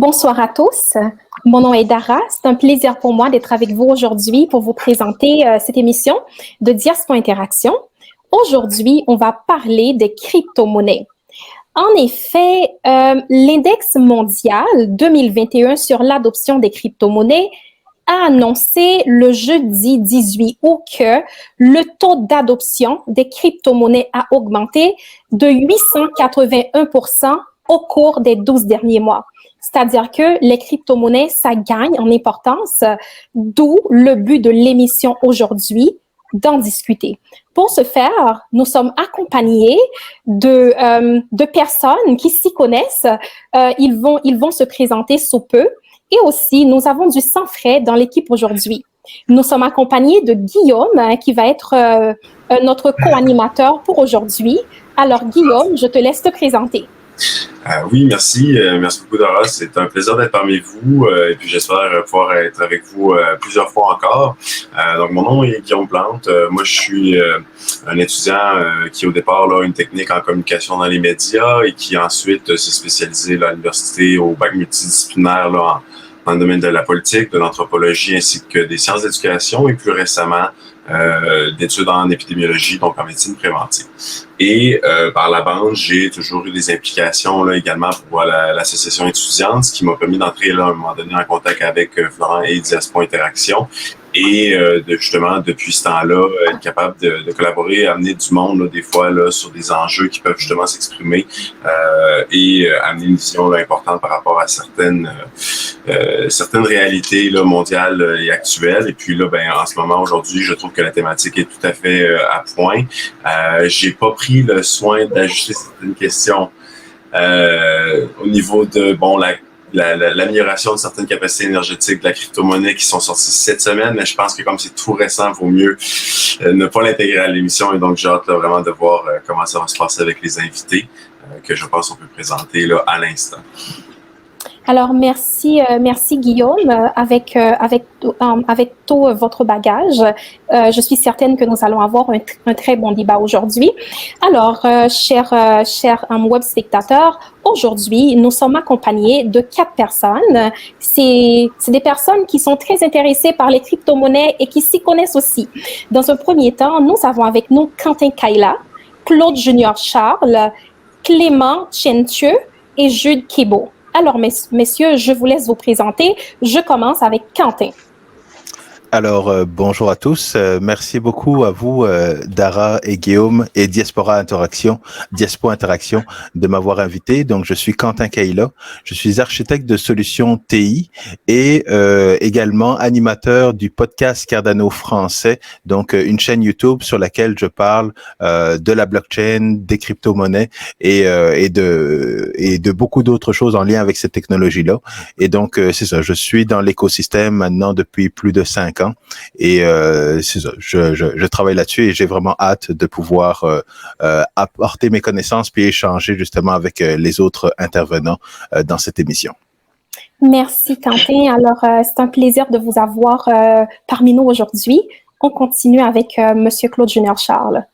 Bonsoir à tous. Mon nom est Dara. C'est un plaisir pour moi d'être avec vous aujourd'hui pour vous présenter cette émission de Dias.Interaction. Aujourd'hui, on va parler des crypto-monnaies. En effet, l'index mondial 2021 sur l'adoption des crypto-monnaies a annoncé le jeudi 18 août que le taux d'adoption des crypto-monnaies a augmenté de 881% au cours des 12 derniers mois. C'est-à-dire que les crypto-monnaies, ça gagne en importance, d'où le but de l'émission aujourd'hui, d'en discuter. Pour ce faire, nous sommes accompagnés de personnes qui s'y connaissent. Ils vont se présenter sous peu. Et aussi, nous avons du sang frais dans l'équipe aujourd'hui. Nous sommes accompagnés de Guillaume, qui va être notre co-animateur pour aujourd'hui. Alors, Guillaume, je te laisse te présenter. Oui, merci. Merci beaucoup, Dara. C'est un plaisir d'être parmi vous et puis j'espère pouvoir être avec vous plusieurs fois encore. Donc, mon nom est Guillaume Plante. Moi, je suis un étudiant qui, au départ, a une technique en communication dans les médias et qui ensuite s'est spécialisé à l'université au bac multidisciplinaire dans le domaine de la politique, de l'anthropologie ainsi que des sciences d'éducation et plus récemment d'études en épidémiologie, donc en médecine préventive. Et par la bande, j'ai toujours eu des implications là également pour l'association étudiante, ce qui m'a permis d'entrer là à un moment donné en contact avec Florent et Dias.Interaction. Et justement, depuis ce temps-là, être capable de collaborer, amener du monde là, des fois là, sur des enjeux qui peuvent justement s'exprimer et amener une vision là, importante par rapport à certaines réalités là, mondiales et actuelles. Et puis là, en ce moment, aujourd'hui, je trouve que la thématique est tout à fait à point. J'ai pas pris le soin d'ajuster certaines questions au niveau de l'amélioration de certaines capacités énergétiques de la crypto-monnaie qui sont sorties cette semaine, mais je pense que comme c'est tout récent, il vaut mieux ne pas l'intégrer à l'émission et donc j'ai hâte là, vraiment de voir comment ça va se passer avec les invités que je pense qu'on peut présenter là, à l'instant. Alors, merci Guillaume. Avec tout votre bagage, je suis certaine que nous allons avoir un très bon débat aujourd'hui. Alors, chers web spectateurs, aujourd'hui, nous sommes accompagnés de 4 personnes. C'est des personnes qui sont très intéressées par les crypto-monnaies et qui s'y connaissent aussi. Dans un premier temps, nous avons avec nous Quentin Kaila, Claude Junior Charles, Clément Chentieux et Jude Kebo. Alors, messieurs, je vous laisse vous présenter. Je commence avec Quentin. Alors, bonjour à tous. Merci beaucoup à vous, Dara et Guillaume et Diaspora.Interaction, de m'avoir invité. Donc, je suis Quentin Kaila. Je suis architecte de solutions TI et également animateur du podcast Cardano français, donc une chaîne YouTube sur laquelle je parle de la blockchain, des crypto-monnaies et de beaucoup d'autres choses en lien avec cette technologie-là. Et donc, c'est ça. Je suis dans l'écosystème maintenant depuis plus de 5 ans. Et c'est ça, je travaille là-dessus et j'ai vraiment hâte de pouvoir apporter mes connaissances puis échanger justement avec les autres intervenants dans cette émission. Merci Quentin. Alors, c'est un plaisir de vous avoir parmi nous aujourd'hui. On continue avec Monsieur Claude Junior Charles.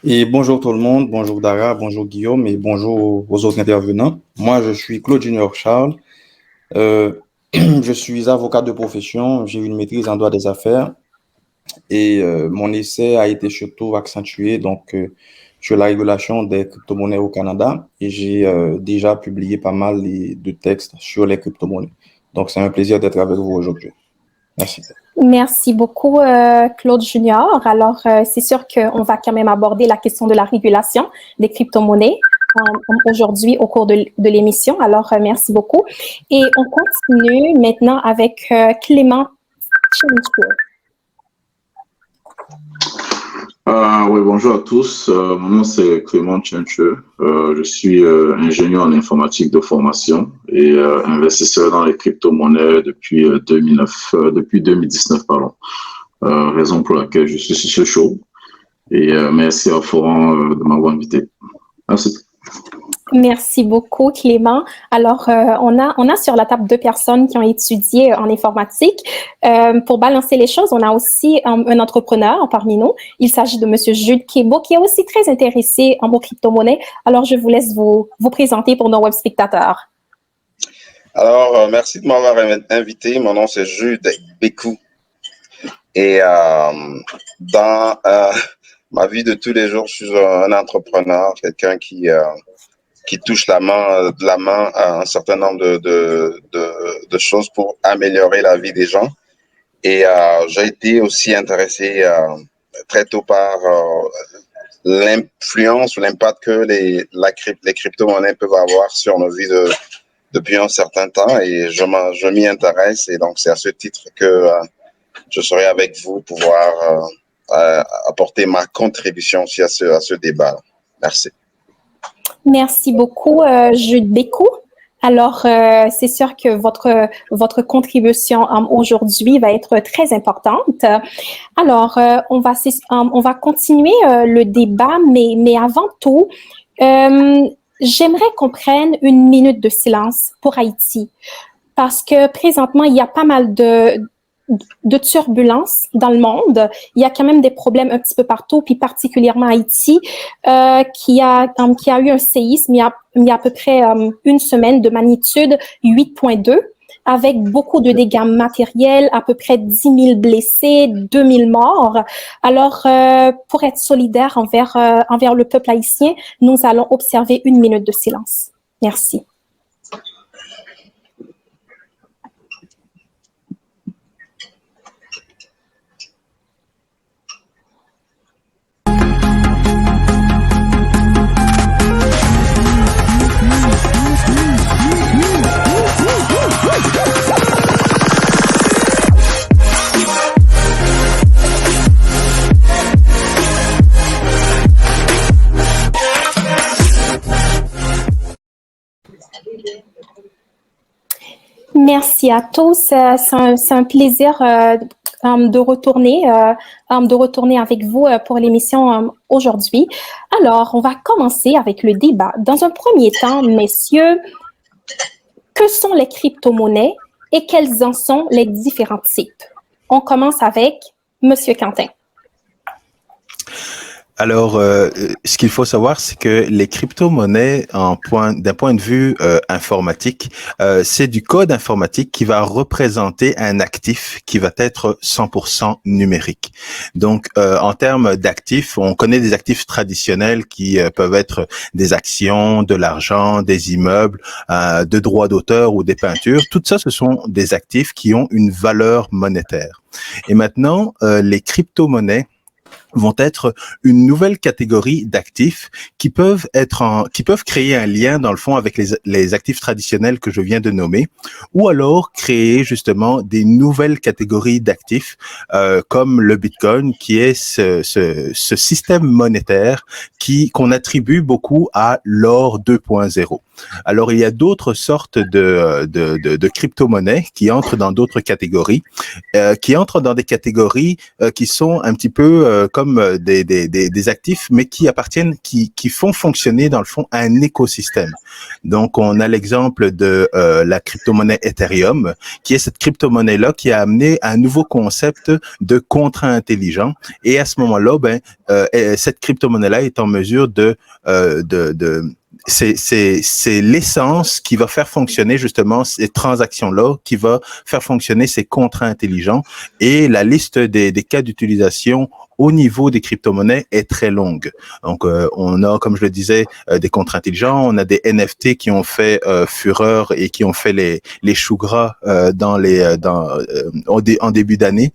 Et bonjour tout le monde, bonjour Dara, bonjour Guillaume et bonjour aux autres intervenants. Moi, je suis Claude Junior Charles. Je suis avocat de profession, j'ai une maîtrise en droit des affaires et mon essai a été surtout accentué sur la régulation des crypto-monnaies au Canada et j'ai déjà publié pas mal de textes sur les crypto-monnaies. Donc, c'est un plaisir d'être avec vous aujourd'hui. Merci. Merci beaucoup, Claude Junior. Alors, c'est sûr qu'on va quand même aborder la question de la régulation des crypto-monnaies aujourd'hui au cours de l'émission. Alors, merci beaucoup. Et on continue maintenant avec Clément Chentieux. Oui, bonjour à tous. Mon nom, c'est Clément Chentieux. Je suis ingénieur en informatique de formation et investisseur dans les crypto-monnaies depuis 2019, pardon. Raison pour laquelle je suis sur ce show. Et merci à Florent de m'avoir invité. Merci. Merci beaucoup, Clément. Alors, on a sur la table 2 personnes qui ont étudié en informatique. Pour balancer les choses, on a aussi un entrepreneur parmi nous. Il s'agit de Monsieur Jude Kebo, qui est aussi très intéressé en crypto-monnaie. Alors, je vous laisse vous présenter pour nos web spectateurs. Alors, merci de m'avoir invité. Mon nom, c'est Jude Bécou. Et dans ma vie de tous les jours, je suis un entrepreneur, quelqu'un qui touche de la main à un certain nombre de choses pour améliorer la vie des gens. Et j'ai été aussi intéressé très tôt par l'influence ou l'impact que les crypto-monnaies peuvent avoir sur nos vies depuis un certain temps. Et je m'y intéresse. Et donc, c'est à ce titre que je serai avec vous pour pouvoir apporter ma contribution aussi à ce débat. Merci. Merci beaucoup, Jude Bécou. Alors, c'est sûr que votre contribution aujourd'hui va être très importante. Alors, on va continuer le débat, mais avant tout, j'aimerais qu'on prenne une minute de silence pour Haïti, parce que présentement, il y a pas mal de turbulences dans le monde. Il y a quand même des problèmes un petit peu partout, puis particulièrement Haïti, qui a eu un séisme il y a à peu près une semaine de magnitude 8,2, avec beaucoup de dégâts matériels, à peu près 10 000 blessés, 2 000 morts. Alors, pour être solidaire envers le peuple haïtien, nous allons observer une minute de silence. Merci. Merci à tous. C'est un plaisir de retourner avec vous pour l'émission aujourd'hui. Alors, on va commencer avec le débat. Dans un premier temps, messieurs, que sont les crypto-monnaies et quels en sont les différents types? On commence avec Monsieur Quentin. Alors, ce qu'il faut savoir, c'est que les crypto-monnaies, d'un point de vue informatique, c'est du code informatique qui va représenter un actif qui va être 100% numérique. Donc, en termes d'actifs, on connaît des actifs traditionnels qui peuvent être des actions, de l'argent, des immeubles, de droits d'auteur ou des peintures. Tout ça, ce sont des actifs qui ont une valeur monétaire. Et maintenant, les crypto-monnaies vont être une nouvelle catégorie d'actifs qui peuvent créer un lien dans le fond avec les actifs traditionnels que je viens de nommer, ou alors créer justement des nouvelles catégories d'actifs comme le Bitcoin, qui est ce système monétaire qu'on attribue beaucoup à l'or 2.0. Alors, il y a d'autres sortes de crypto-monnaies qui entrent dans d'autres catégories, qui entrent dans des catégories qui sont un petit peu comme des actifs, mais qui appartiennent, qui font fonctionner dans le fond un écosystème. Donc, on a l'exemple de la crypto-monnaie Ethereum, qui est cette crypto-monnaie-là qui a amené un nouveau concept de contrat intelligent. Et à ce moment-là, cette crypto-monnaie-là est en mesure c'est l'essence qui va faire fonctionner justement ces transactions-là, qui va faire fonctionner ces contrats intelligents. Et la liste des cas d'utilisation au niveau des crypto-monnaies est très longue. Donc, on a, comme je le disais, des contrats intelligents, on a des NFT qui ont fait fureur et qui ont fait les choux gras en début d'année.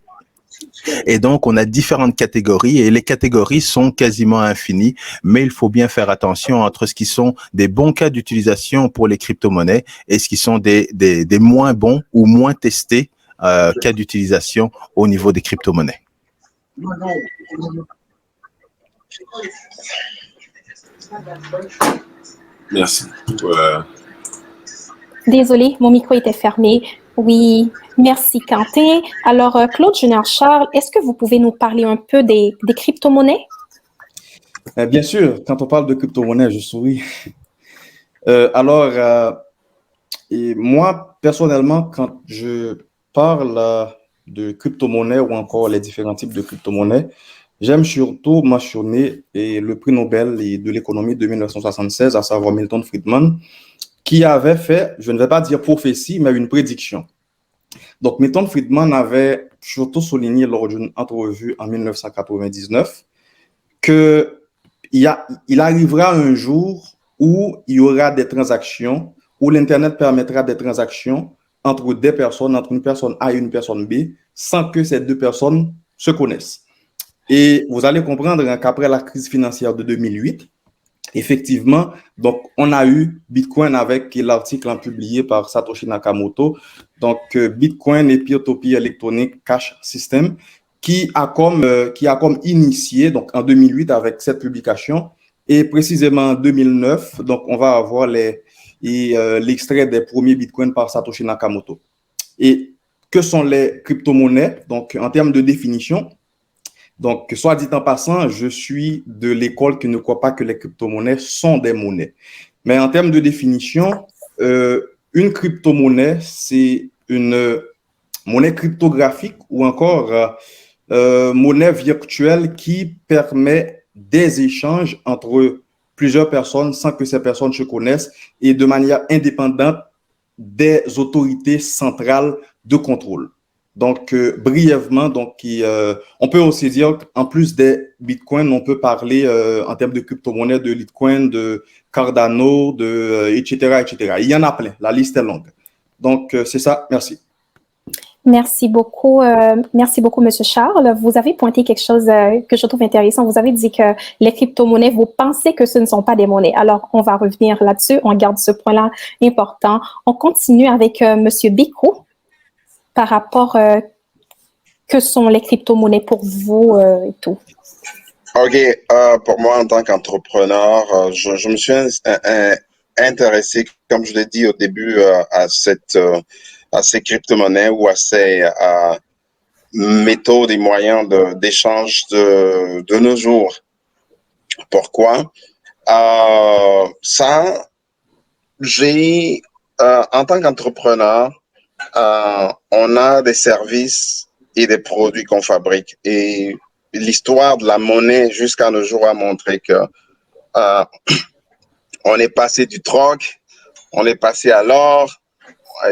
Et donc, on a différentes catégories et les catégories sont quasiment infinies, mais il faut bien faire attention entre ce qui sont des bons cas d'utilisation pour les crypto-monnaies et ce qui sont des moins bons ou moins testés cas d'utilisation au niveau des crypto-monnaies. Merci. Désolée, mon micro était fermé. Oui, merci Quentin. Alors, Claude Junior Charles, est-ce que vous pouvez nous parler un peu des crypto-monnaies? Bien sûr, quand on parle de crypto-monnaies, je souris. Et moi, personnellement, quand je parle de crypto-monnaies ou encore les différents types de crypto-monnaies, j'aime surtout mentionner le prix Nobel de l'économie de 1976, à savoir Milton Friedman, qui avait fait, je ne vais pas dire prophétie, mais une prédiction. Donc, Milton Friedman avait surtout souligné lors d'une entrevue en 1999 qu'il arrivera un jour où il y aura des transactions, où l'Internet permettra des transactions entre des personnes, entre une personne A et une personne B, sans que ces deux personnes se connaissent. Et vous allez comprendre qu'après la crise financière de 2008, effectivement, donc on a eu Bitcoin avec l'article publié par Satoshi Nakamoto, donc Bitcoin et Peer-to-Peer Electronic Cash System, qui a comme initié, donc en 2008 avec cette publication, et précisément en 2009, donc on va avoir l'extrait des premiers Bitcoins par Satoshi Nakamoto. Et que sont les crypto-monnaies? Donc en termes de définition, donc, soit dit en passant, je suis de l'école qui ne croit pas que les crypto-monnaies sont des monnaies. Mais en termes de définition, une crypto-monnaie, c'est une monnaie cryptographique ou encore monnaie virtuelle qui permet des échanges entre plusieurs personnes sans que ces personnes se connaissent et de manière indépendante des autorités centrales de contrôle. Donc, brièvement, donc, on peut aussi dire qu'en plus des bitcoins, on peut parler en termes de crypto-monnaies, de Litecoin, de Cardano, etc., etc. Il y en a plein, la liste est longue. Donc, c'est ça, merci. Merci beaucoup, M. Charles. Vous avez pointé quelque chose que je trouve intéressant. Vous avez dit que les crypto-monnaies, vous pensez que ce ne sont pas des monnaies. Alors, on va revenir là-dessus. On garde ce point-là important. On continue avec M. Bécou. Par rapport que sont les crypto-monnaies pour vous et tout? OK. Pour moi, en tant qu'entrepreneur, je me suis intéressé, comme je l'ai dit au début, à ces crypto-monnaies ou à ces méthodes et moyens d'échange de nos jours. Pourquoi? En tant qu'entrepreneur, on a des services et des produits qu'on fabrique. Et l'histoire de la monnaie jusqu'à nos jours a montré que on est passé du troc, on est passé à l'or,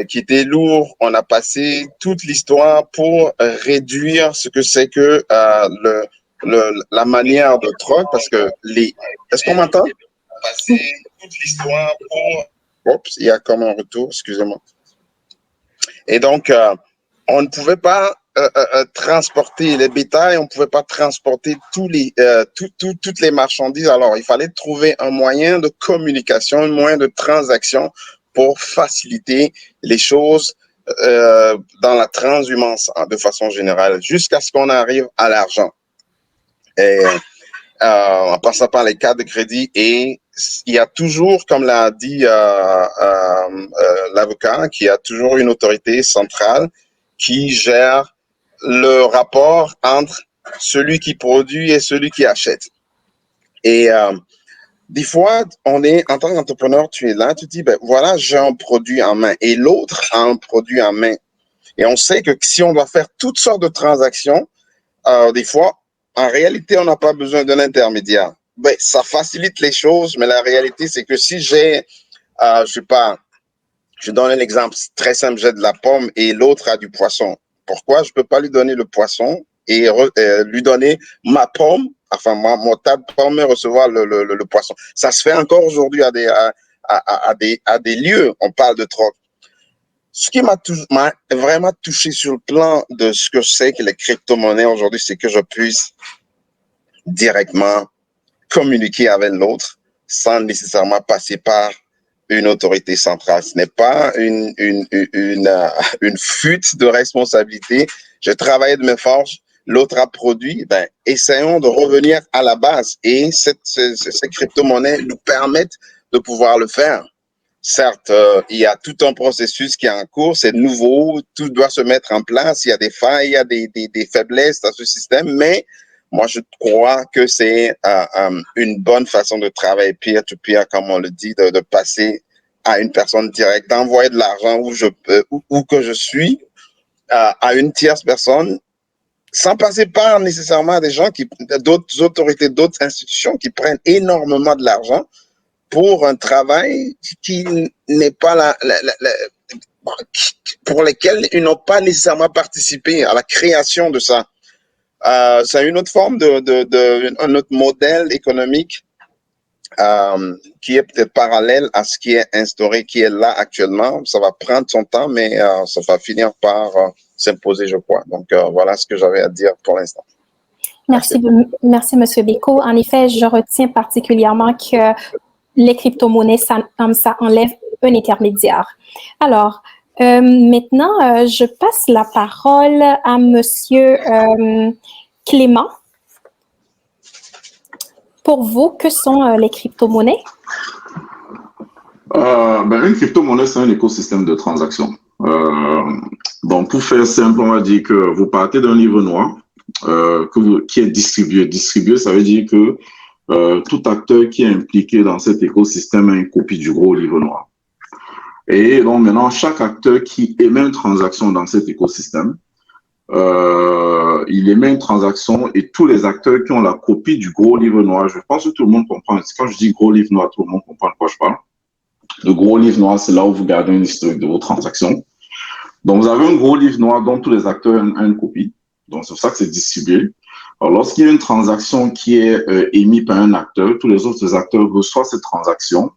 qui était lourd. On a passé toute l'histoire pour réduire ce que c'est que la manière de troc, parce que Est-ce qu'on m'entend? Passer toute l'histoire pour... Oups, il y a comme un retour, excusez-moi. Et donc, on ne pouvait pas transporter les bétails, on ne pouvait pas transporter toutes les marchandises. Alors, il fallait trouver un moyen de communication, un moyen de transaction pour faciliter les choses dans la transhumance de façon générale, jusqu'à ce qu'on arrive à l'argent. Et en passant par les cartes de crédit, et il y a toujours, comme l'a dit l'avocat, qu'il y a toujours une autorité centrale qui gère le rapport entre celui qui produit et celui qui achète. Et des fois, en tant qu'entrepreneur, tu es là, tu te dis, ben voilà, j'ai un produit en main et l'autre a un produit en main. Et on sait que si on doit faire toutes sortes de transactions, des fois, en réalité, on n'a pas besoin d'un intermédiaire. Ben, ça facilite les choses, mais la réalité, c'est que si j'ai, je sais pas, je donne un exemple très simple, j'ai de la pomme et l'autre a du poisson. Pourquoi je peux pas lui donner le poisson et lui donner ma pomme, enfin mon tas de pommes et recevoir le poisson? Ça se fait encore aujourd'hui à des lieux, on parle de troc. Ce qui m'a vraiment touché sur le plan de ce que c'est que les crypto-monnaies aujourd'hui, c'est que je puisse directement communiquer avec l'autre sans nécessairement passer par une autorité centrale. Ce n'est pas une fuite de responsabilité. Je travaille de mes forces, l'autre a produit, ben, essayons de revenir à la base. Et ces crypto-monnaies nous permettent de pouvoir le faire. Certes, il y a tout un processus qui est en cours, c'est nouveau, tout doit se mettre en place, il y a des failles, il y a des faiblesses dans ce système, mais moi, je crois que c'est une bonne façon de travailler peer-to-peer, comme on le dit, de passer à une personne directe, d'envoyer de l'argent où que je suis à une tierce personne, sans passer par nécessairement des gens d'autres autorités, d'autres institutions qui prennent énormément de l'argent pour un travail qui n'est pas pour lesquels ils n'ont pas nécessairement participé à la création de ça. C'est une autre forme un autre modèle économique qui est peut-être parallèle à ce qui est instauré, qui est là actuellement. Ça va prendre son temps, mais ça va finir par s'imposer, je crois. Donc, voilà ce que j'avais à dire pour l'instant. Merci, Monsieur Beko. En effet, je retiens particulièrement que les crypto-monnaies, ça enlève un intermédiaire. Alors, maintenant, je passe la parole à Monsieur Clément. Pour vous, que sont les crypto-monnaies? Une crypto-monnaie, c'est un écosystème de transactions. Donc, pour faire simple, on va dire que vous partez d'un livre noir qui est distribué. Distribué, ça veut dire que tout acteur qui est impliqué dans cet écosystème a une copie du gros livre noir. Et donc, maintenant, chaque acteur qui émet une transaction dans cet écosystème, il émet une transaction et tous les acteurs qui ont la copie du gros livre noir, je pense que tout le monde comprend. Quand je dis gros livre noir, tout le monde comprend de quoi je parle. Le gros livre noir, c'est là où vous gardez une historique de vos transactions. Donc, vous avez un gros livre noir dont tous les acteurs ont une copie. Donc, c'est pour ça que c'est distribué. Alors, lorsqu'il y a une transaction qui est émise par un acteur, tous les autres acteurs reçoivent cette transaction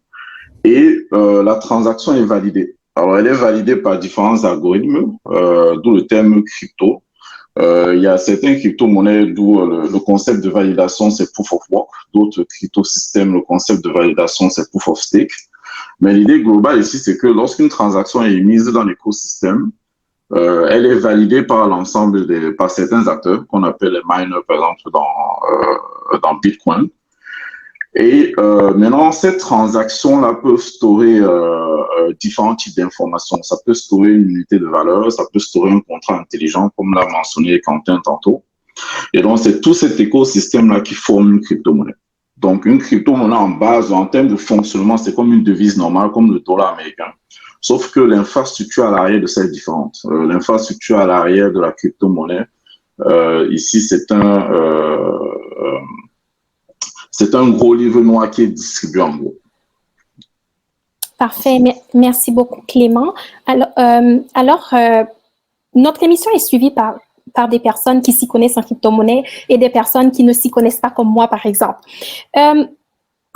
et la transaction est validée. Alors, elle est validée par différents algorithmes, d'où le terme crypto. Il y a certains crypto-monnaies d'où le concept de validation, c'est proof of work. D'autres crypto-systèmes, le concept de validation, c'est proof of stake. Mais l'idée globale ici, c'est que lorsqu'une transaction est mise dans l'écosystème, elle est validée par l'ensemble par certains acteurs qu'on appelle les miners, par exemple, dans Bitcoin. Et maintenant, cette transaction-là peut storer différents types d'informations. Ça peut storer une unité de valeur, ça peut storer un contrat intelligent, comme l'a mentionné Quentin tantôt. Et donc, c'est tout cet écosystème-là qui forme une crypto-monnaie. Donc, une crypto-monnaie en base, en termes de fonctionnement, c'est comme une devise normale, comme le dollar américain. Sauf que l'infrastructure à l'arrière de ça est différente. L'infrastructure à l'arrière de la crypto-monnaie, ici, c'est un gros livre noir qui est distribué en gros. Parfait. Merci beaucoup, Clément. Alors, notre émission est suivie par des personnes qui s'y connaissent en crypto-monnaie et des personnes qui ne s'y connaissent pas comme moi, par exemple.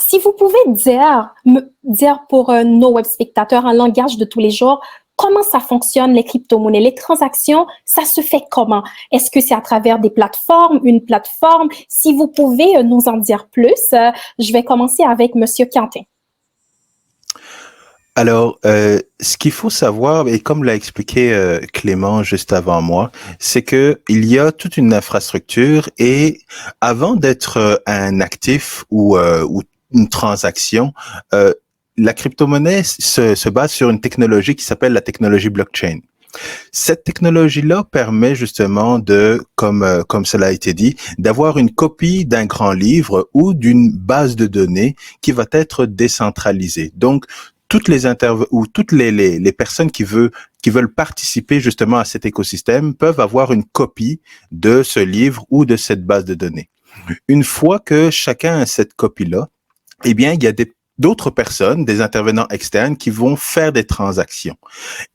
Si vous pouvez dire pour nos web spectateurs en langage de tous les jours, comment ça fonctionne les crypto-monnaies? Les transactions, ça se fait comment? Est-ce que c'est à travers des plateformes, une plateforme? Si vous pouvez nous en dire plus, je vais commencer avec Monsieur Quentin. Alors, ce qu'il faut savoir, et comme l'a expliqué Clément juste avant moi, c'est que il y a toute une infrastructure et avant d'être un actif ou une transaction, la crypto-monnaie se base sur une technologie qui s'appelle la technologie blockchain. Cette technologie-là permet justement comme cela a été dit, d'avoir une copie d'un grand livre ou d'une base de données qui va être décentralisée. Donc, toutes les personnes qui veulent participer justement à cet écosystème peuvent avoir une copie de ce livre ou de cette base de données. Une fois que chacun a cette copie-là, eh bien, il y a d'autres personnes, des intervenants externes qui vont faire des transactions.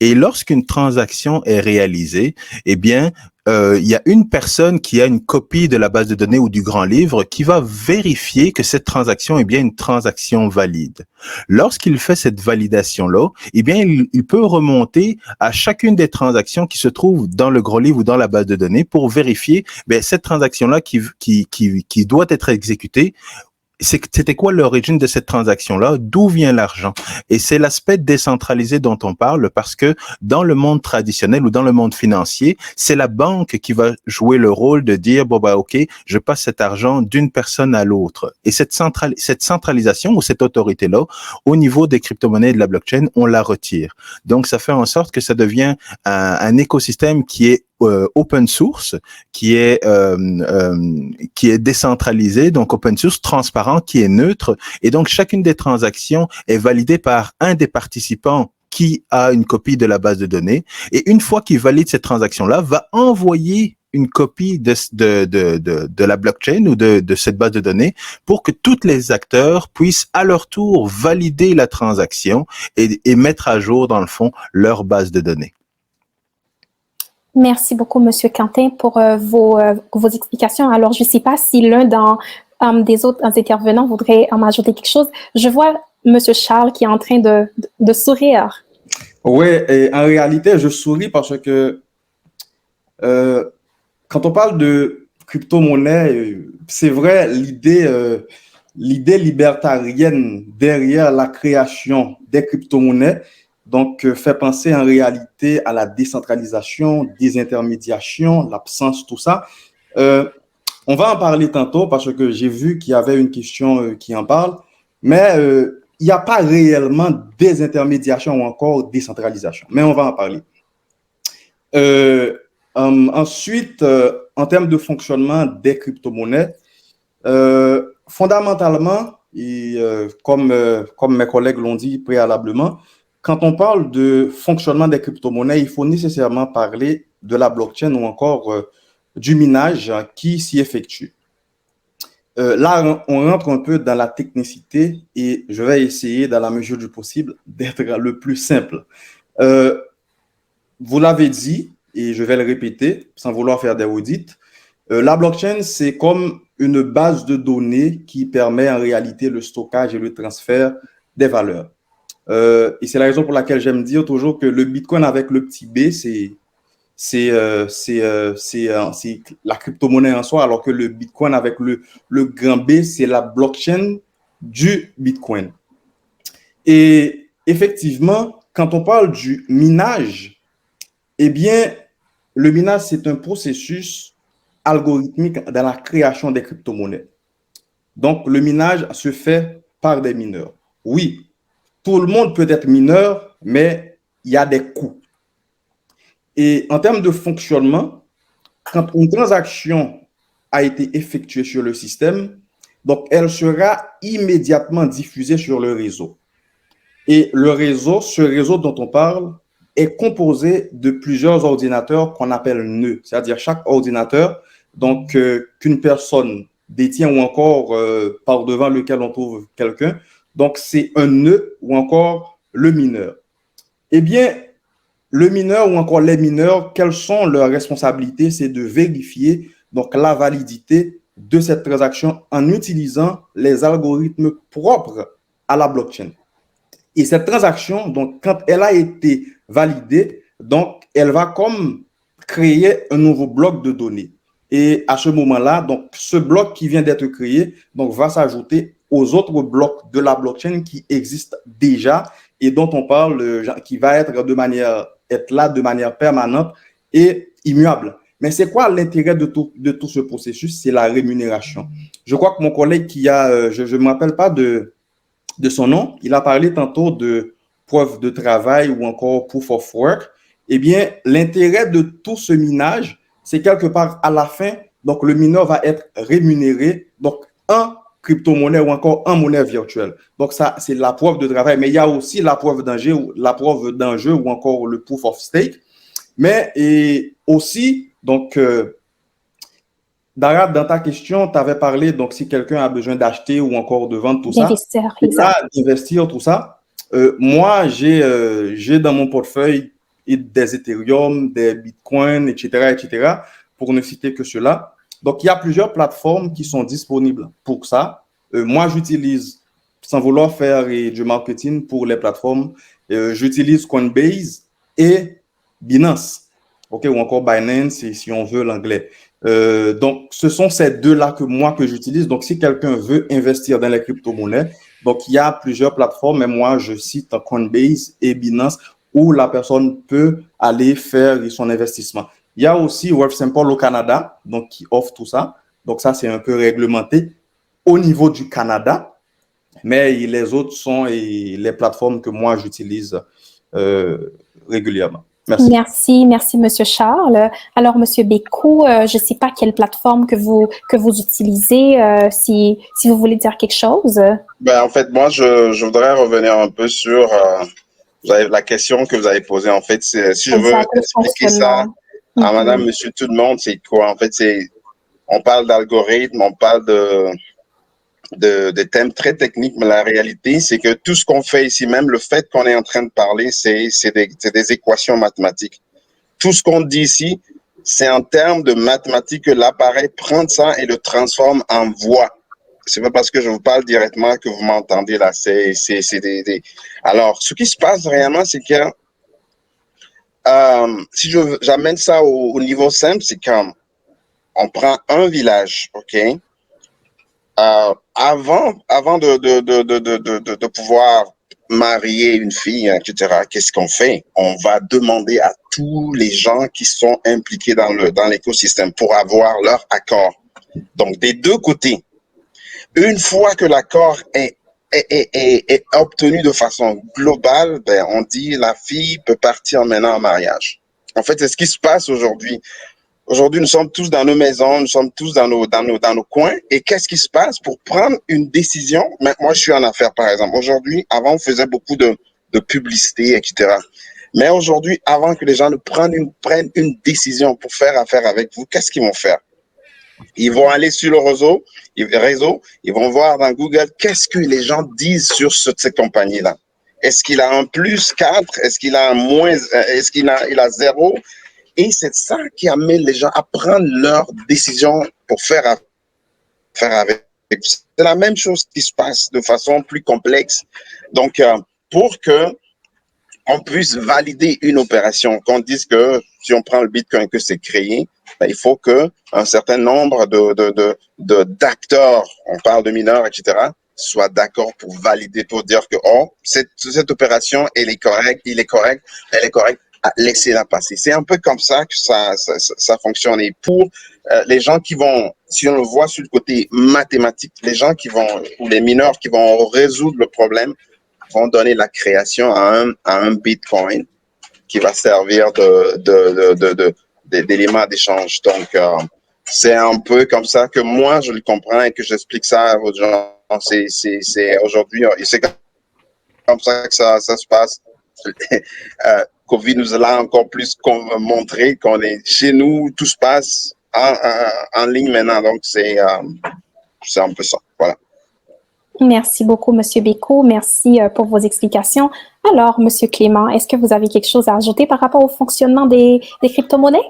Et lorsqu'une transaction est réalisée, eh bien, il y a une personne qui a une copie de la base de données ou du grand livre qui va vérifier que cette transaction est bien une transaction valide. Lorsqu'il fait cette validation-là, eh bien, il peut remonter à chacune des transactions qui se trouvent dans le gros livre ou dans la base de données pour vérifier, ben, cette transaction-là qui doit être exécutée, c'était quoi l'origine de cette transaction-là? D'où vient l'argent? Et c'est l'aspect décentralisé dont on parle parce que dans le monde traditionnel ou dans le monde financier, c'est la banque qui va jouer le rôle de dire, bon, bah, OK, je passe cet argent d'une personne à l'autre. Et cette centralisation ou cette autorité-là, au niveau des crypto-monnaies et de la blockchain, on la retire. Donc, ça fait en sorte que ça devient un écosystème qui est open source, qui est décentralisé, donc open source, transparent, qui est neutre, et donc chacune des transactions est validée par un des participants qui a une copie de la base de données, et une fois qu'il valide cette transaction-là, va envoyer une copie de la blockchain ou de cette base de données pour que tous les acteurs puissent à leur tour valider la transaction et mettre à jour, dans le fond, leur base de données. Merci beaucoup, Monsieur Quentin, pour vos explications. Alors, je ne sais pas si l'un des autres intervenants voudrait en ajouter quelque chose. Je vois Monsieur Charles qui est en train de sourire. Oui, et en réalité, je souris parce que quand on parle de crypto-monnaie, c'est vrai, l'idée libertarienne derrière la création des crypto-monnaies, donc fait penser en réalité à la décentralisation, désintermédiation, l'absence, tout ça. On va en parler tantôt parce que j'ai vu qu'il y avait une question qui en parle, mais il n'y a pas réellement désintermédiation ou encore décentralisation, mais on va en parler. Ensuite, en termes de fonctionnement des crypto-monnaies, fondamentalement, et comme mes collègues l'ont dit préalablement, quand on parle de fonctionnement des crypto-monnaies, il faut nécessairement parler de la blockchain ou encore du minage qui s'y effectue. Là, on rentre un peu dans la technicité et je vais essayer, dans la mesure du possible, d'être le plus simple. Vous l'avez dit, et je vais le répéter sans vouloir faire des redites, la blockchain, c'est comme une base de données qui permet en réalité le stockage et le transfert des valeurs. Et c'est la raison pour laquelle j'aime dire toujours que le Bitcoin avec le petit b, c'est la crypto-monnaie en soi, alors que le Bitcoin avec le grand B, c'est la blockchain du Bitcoin. Et effectivement, quand on parle du minage, eh bien, le minage, c'est un processus algorithmique dans la création des crypto-monnaies. Donc, le minage se fait par des mineurs. Oui, tout le monde peut être mineur, mais il y a des coûts. Et en termes de fonctionnement, quand une transaction a été effectuée sur le système, donc elle sera immédiatement diffusée sur le réseau. Et le réseau, ce réseau dont on parle, est composé de plusieurs ordinateurs qu'on appelle nœuds, c'est-à-dire chaque ordinateur donc qu'une personne détient ou encore par devant lequel on trouve quelqu'un. Donc, c'est un nœud ou encore le mineur. Eh bien, le mineur ou encore les mineurs, quelles sont leurs responsabilités? C'est de vérifier donc la validité de cette transaction en utilisant les algorithmes propres à la blockchain. Et cette transaction, donc, quand elle a été validée, donc, elle va comme créer un nouveau bloc de données. Et à ce moment-là, donc, ce bloc qui vient d'être créé, donc, va s'ajouter aux autres blocs de la blockchain qui existent déjà et dont on parle, qui va être là de manière permanente et immuable. Mais c'est quoi l'intérêt de tout ce processus? C'est la rémunération. Je crois que mon collègue qui a, je ne me rappelle pas de son nom, il a parlé tantôt de preuve de travail ou encore proof of work. Eh bien, l'intérêt de tout ce minage, c'est quelque part à la fin, donc le mineur va être rémunéré, donc en crypto-monnaie ou encore en monnaie virtuelle. Donc ça, c'est la preuve de travail, mais il y a aussi la preuve d'enjeu ou encore le proof of stake. Mais et aussi, donc, Dara, dans ta question, tu avais parlé, donc si quelqu'un a besoin d'acheter ou encore de vendre tout ça, d'investir tout ça. Moi, j'ai dans mon portefeuille des Ethereum, des Bitcoin, etc., pour ne citer que cela. Donc, il y a plusieurs plateformes qui sont disponibles pour ça. Moi, j'utilise, sans vouloir faire du marketing pour les plateformes, j'utilise Coinbase et Binance, ou encore Binance, si on veut l'anglais. Donc, ce sont ces deux-là que j'utilise. Donc, si quelqu'un veut investir dans les crypto-monnaies, donc il y a plusieurs plateformes, mais moi, je cite Coinbase et Binance où la personne peut aller faire son investissement. Il y a aussi Wealthsimple au Canada, donc qui offre tout ça. Donc, ça, c'est un peu réglementé au niveau du Canada, mais les autres sont les plateformes que moi, j'utilise régulièrement. Merci, Monsieur Charles. Alors, Monsieur Bécou, je ne sais pas quelle plateforme que vous utilisez, si vous voulez dire quelque chose. Ben, en fait, moi, je voudrais revenir un peu sur la question que vous avez posée. En fait, si je veux expliquer ça À madame, monsieur, tout le monde, c'est quoi? En fait, on parle d'algorithmes, on parle de thèmes très techniques, mais la réalité, c'est que tout ce qu'on fait ici, même le fait qu'on est en train de parler, c'est des équations mathématiques. Tout ce qu'on dit ici, c'est en termes de mathématiques que l'appareil prend ça et le transforme en voix. C'est pas parce que je vous parle directement que vous m'entendez là. Alors, ce qui se passe réellement, c'est que si j'amène ça au niveau simple, c'est quand on prend un village, OK? Avant de pouvoir marier une fille, etc., qu'est-ce qu'on fait? On va demander à tous les gens qui sont impliqués dans l'écosystème pour avoir leur accord. Donc, des deux côtés. Une fois que l'accord est obtenu de façon globale, ben, on dit la fille peut partir maintenant en mariage. En fait, c'est ce qui se passe aujourd'hui. Aujourd'hui, nous sommes tous dans nos maisons, nous sommes tous dans nos coins. Et qu'est-ce qui se passe pour prendre une décision? Moi, je suis en affaires, par exemple. Aujourd'hui, avant, on faisait beaucoup de publicité, etc. Mais aujourd'hui, avant que les gens prennent une décision pour faire affaire avec vous, qu'est-ce qu'ils vont faire? Ils vont aller sur le réseau, ils vont voir dans Google qu'est-ce que les gens disent sur cette compagnie-là. Est-ce qu'il a un plus 4? Est-ce qu'il a un moins? Est-ce qu'il a 0? Et c'est ça qui amène les gens à prendre leurs décisions pour faire affaire avec. C'est la même chose qui se passe de façon plus complexe. Donc, pour que on puisse valider une opération, qu'on dise que si on prend le Bitcoin que c'est créé, ben, il faut que un certain nombre d'acteurs, on parle de mineurs, etc., soient d'accord pour valider, pour dire que cette opération, elle est correcte, elle est correcte, laissez-la passer. C'est un peu comme ça que ça fonctionne. Et pour les gens qui vont, si on le voit sur le côté mathématique, les gens qui vont, ou les mineurs qui vont résoudre le problème, vont donner la création à un Bitcoin qui va servir d'élément d'échange. Donc, c'est un peu comme ça que moi, je le comprends et que j'explique ça aux gens. C'est aujourd'hui, c'est comme ça que ça se passe. Covid nous l'a encore plus montré qu'on est chez nous, tout se passe en ligne maintenant. Donc, c'est un peu ça. Voilà. Merci beaucoup, Monsieur Bécaud. Merci pour vos explications. Alors, Monsieur Clément, est-ce que vous avez quelque chose à ajouter par rapport au fonctionnement des crypto-monnaies?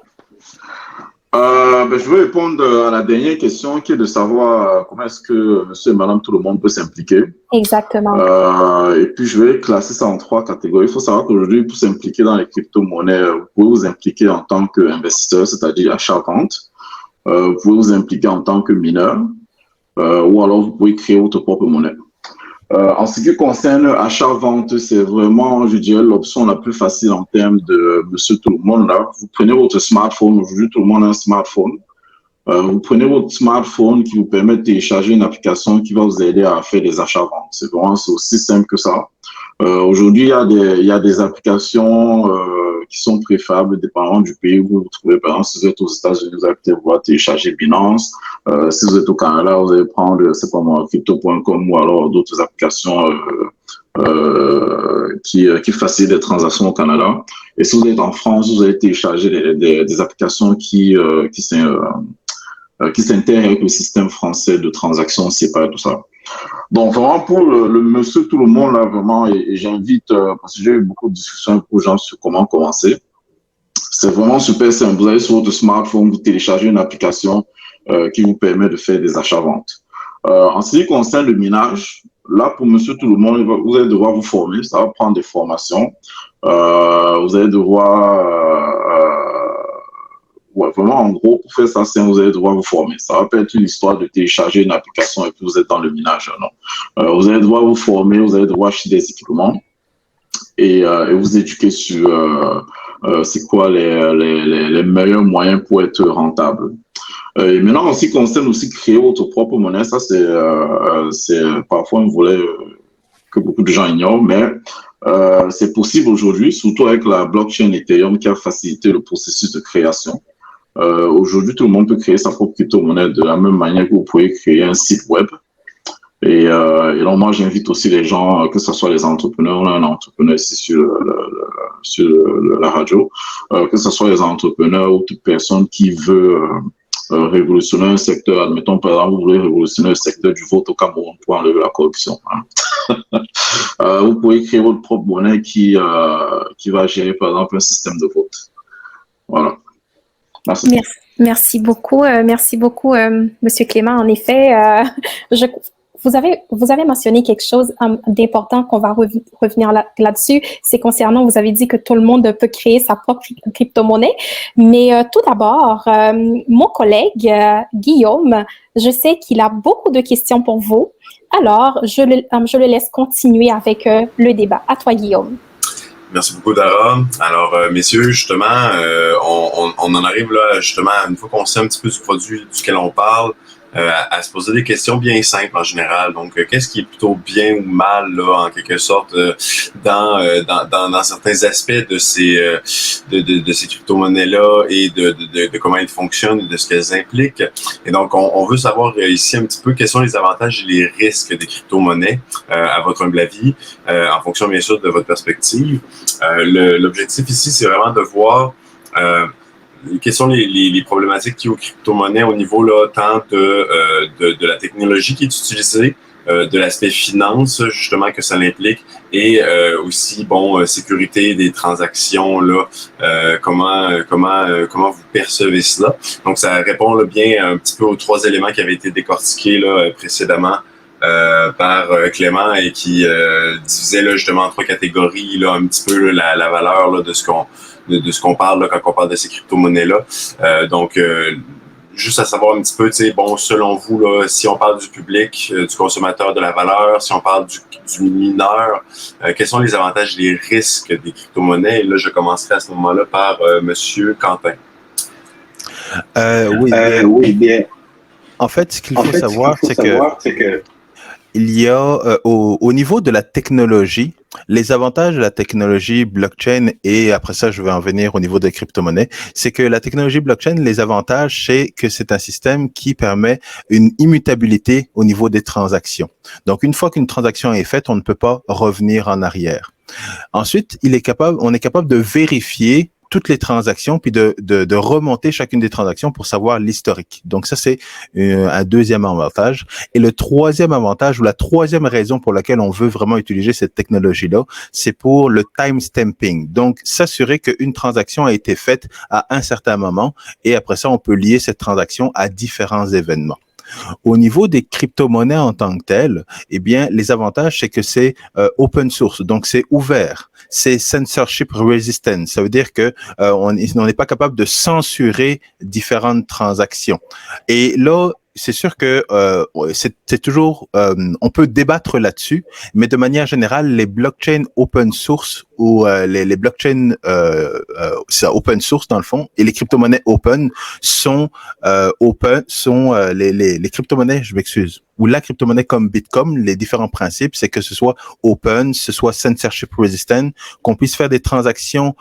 Je vais répondre à la dernière question qui est de savoir comment est-ce que monsieur et madame tout le monde peut s'impliquer. Exactement. Et puis, je vais classer ça en 3 catégories. Il faut savoir qu'aujourd'hui, pour s'impliquer dans les crypto-monnaies, vous pouvez vous impliquer en tant qu'investisseur, c'est-à-dire achat-vente. Vous pouvez vous impliquer en tant que mineur. Ou alors vous pouvez créer votre propre monnaie. En ce qui concerne achat-vente, c'est vraiment, je dirais, l'option la plus facile en termes de monsieur tout le monde. Là. Vous prenez votre smartphone, aujourd'hui tout le monde a un smartphone. Vous prenez votre smartphone qui vous permet de télécharger une application qui va vous aider à faire des achats-ventes. C'est aussi simple que ça. Aujourd'hui, il y a des applications qui sont préférables dépendant du pays où vous vous trouvez. Par exemple, si vous êtes aux États-Unis, vous allez peut-être pouvoir télécharger Binance. Si vous êtes au Canada, vous allez prendre, c'est pas moi, crypto.com ou alors d'autres applications qui facilitent les transactions au Canada. Et si vous êtes en France, vous allez télécharger des applications qui s'intègrent avec le système français de transactions SEPA et tout ça. Donc, vraiment, pour le monsieur tout le monde, là, vraiment, et j'invite, parce que j'ai eu beaucoup de discussions avec les gens sur comment commencer. C'est vraiment super simple. Vous allez sur votre smartphone, vous téléchargez une application qui vous permet de faire des achats-ventes. En ce qui concerne le minage, là, pour monsieur tout le monde, vous allez devoir vous former. Ça va prendre des formations. Vous allez devoir... vraiment, en gros, pour faire ça, vous allez devoir vous former. Ça va pas être une histoire de télécharger une application et puis vous êtes dans le minage, non. Vous allez devoir vous former, vous allez devoir acheter des équipements et vous éduquer sur c'est quoi les meilleurs moyens pour être rentable. Et maintenant, en ce qui concerne aussi créer votre propre monnaie, ça c'est parfois un volet que beaucoup de gens ignorent, mais c'est possible aujourd'hui, surtout avec la blockchain Ethereum qui a facilité le processus de création. Aujourd'hui, tout le monde peut créer sa propre crypto-monnaie de la même manière que vous pouvez créer un site web. Et donc, moi, j'invite aussi les gens, que ce soit les entrepreneurs, là, un entrepreneur ici sur la radio, que ce soit les entrepreneurs ou toute personne qui veut révolutionner un secteur. Admettons, par exemple, vous voulez révolutionner le secteur du vote au Cameroun pour enlever la corruption. Hein. Vous pouvez créer votre propre monnaie qui va gérer, par exemple, un système de vote. Voilà. Merci. Merci beaucoup, Monsieur Clément. En effet, vous avez mentionné quelque chose d'important qu'on va revenir là-dessus. C'est concernant, vous avez dit que tout le monde peut créer sa propre crypto-monnaie. Mais tout d'abord, mon collègue Guillaume, je sais qu'il a beaucoup de questions pour vous. Alors, je le laisse continuer avec le débat. À toi, Guillaume. Merci beaucoup, Dara. Alors, messieurs, justement, on en arrive là, justement, une fois qu'on sait un petit peu du produit duquel on parle, à se poser des questions bien simples en général. Donc, qu'est-ce qui est plutôt bien ou mal, là, en quelque sorte, dans certains aspects de ces crypto-monnaies-là et de comment elles fonctionnent et de ce qu'elles impliquent. Et donc, on veut savoir ici un petit peu quels sont les avantages et les risques des crypto-monnaies, à votre humble avis, en fonction, bien sûr, de votre perspective. L'objectif ici, c'est vraiment de voir quelles sont les problématiques liées aux crypto-monnaies au niveau là, tant de la technologie qui est utilisée, de l'aspect finance, justement, que ça l'implique, et aussi, sécurité des transactions, là, comment vous percevez cela. Donc, ça répond là, bien un petit peu aux trois éléments qui avaient été décortiqués là, précédemment par Clément et qui divisait là, justement en trois catégories là, un petit peu là, la valeur là, de ce qu'on parle là, quand on parle de ces crypto-monnaies-là. Juste à savoir un petit peu, selon vous, là, si on parle du public, du consommateur de la valeur, si on parle du mineur, quels sont les avantages et les risques des crypto-monnaies? Et là, je commencerai à ce moment-là par Monsieur Quentin. Oui, bien. En fait, ce qu'il faut savoir, c'est que il y a au niveau de la technologie, les avantages de la technologie blockchain, et après ça, je vais en venir au niveau des crypto-monnaies, c'est que la technologie blockchain, les avantages, c'est que c'est un système qui permet une immutabilité au niveau des transactions. Donc, une fois qu'une transaction est faite, on ne peut pas revenir en arrière. Ensuite, on est capable de vérifier toutes les transactions, puis de remonter chacune des transactions pour savoir l'historique. Donc ça, c'est un deuxième avantage. Et le troisième avantage, ou la troisième raison pour laquelle on veut vraiment utiliser cette technologie-là, c'est pour le timestamping. Donc, s'assurer qu'une transaction a été faite à un certain moment, et après ça, on peut lier cette transaction à différents événements. Au niveau des crypto-monnaies en tant que telles, eh bien, les avantages, c'est que c'est open source, donc c'est ouvert. C'est censorship resistant. Ça veut dire que on n'est pas capable de censurer différentes transactions. Et là, c'est sûr que c'est toujours, on peut débattre là-dessus, mais de manière générale, les blockchains open source ou les blockchains c'est open source dans le fond, et les crypto-monnaies open sont les crypto-monnaies, je m'excuse, ou la crypto-monnaie comme Bitcoin, les différents principes, c'est que ce soit open, ce soit censorship resistant, qu'on puisse faire des transactions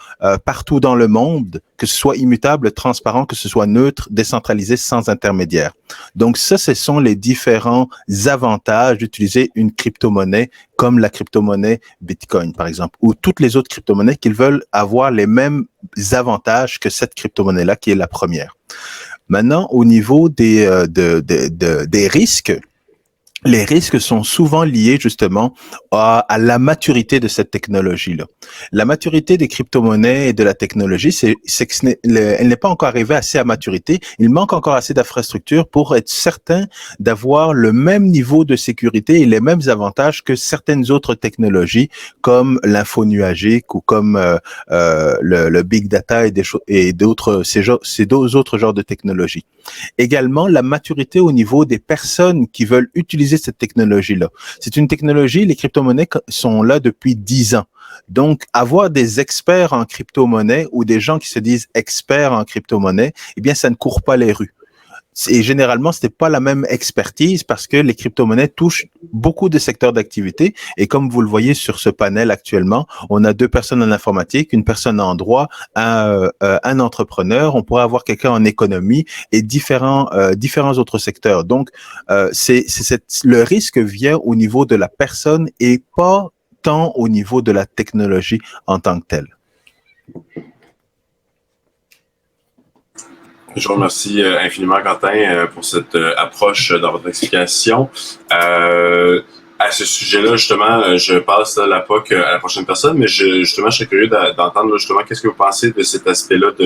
partout dans le monde, que ce soit immutable, transparent, que ce soit neutre, décentralisé, sans intermédiaire. Donc ça, ce sont les différents avantages d'utiliser une crypto-monnaie comme la crypto-monnaie Bitcoin, par exemple, ou toutes les autres crypto-monnaies qui veulent avoir les mêmes avantages que cette crypto-monnaie-là, qui est la première. Maintenant, au niveau des risques, les risques sont souvent liés justement à la maturité de cette technologie-là. La maturité des crypto-monnaies et de la technologie, c'est que elle n'est pas encore arrivée assez à maturité. Il manque encore assez d'infrastructures pour être certain d'avoir le même niveau de sécurité et les mêmes avantages que certaines autres technologies comme l'info nuagique ou comme le big data et d'autres ces deux autres genres de technologies. Également, la maturité au niveau des personnes qui veulent utiliser cette technologie-là. C'est une technologie, les crypto-monnaies sont là depuis 10 ans. Donc, avoir des experts en crypto-monnaie ou des gens qui se disent experts en crypto-monnaie, eh bien, ça ne court pas les rues. et généralement, c'était pas la même expertise parce que les crypto-monnaies touchent beaucoup de secteurs d'activité. Et comme vous le voyez sur ce panel actuellement, on a 2 personnes en informatique, une personne en droit, un entrepreneur. On pourrait avoir quelqu'un en économie et différents autres secteurs. Donc, le risque vient au niveau de la personne et pas tant au niveau de la technologie en tant que telle. Je vous remercie infiniment, Quentin, pour cette approche dans votre explication. À ce sujet-là, justement, je passe la POC à la prochaine personne, mais je serais curieux d'entendre justement qu'est-ce que vous pensez de cet aspect-là de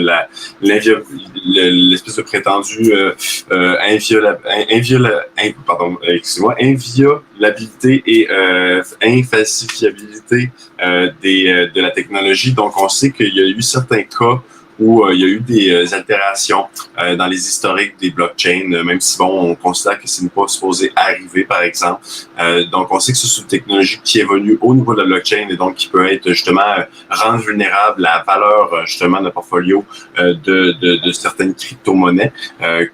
l'espèce de prétendue inviolabilité et infalsifiabilité de la technologie. Donc, on sait qu'il y a eu certains cas où il y a eu des altérations dans les historiques des blockchains, même si, bon, on considère que ce n'est pas supposé arriver, par exemple. Donc, on sait que c'est une technologie qui évolue au niveau de la blockchain et donc qui peut être, justement, rendre vulnérable la valeur, justement, de portfolio de certaines crypto-monnaies,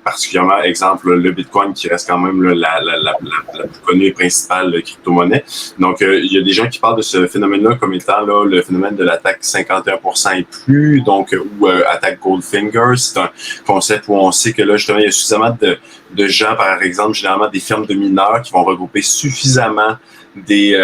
particulièrement, exemple, le Bitcoin, qui reste quand même la plus connue et principale crypto-monnaie. Donc, il y a des gens qui parlent de ce phénomène-là comme étant là, le phénomène de l'attaque 51% et plus, donc, ou attaque Goldfinger. C'est un concept où on sait que là, justement, il y a suffisamment de gens, par exemple, généralement des firmes de mineurs qui vont regrouper suffisamment des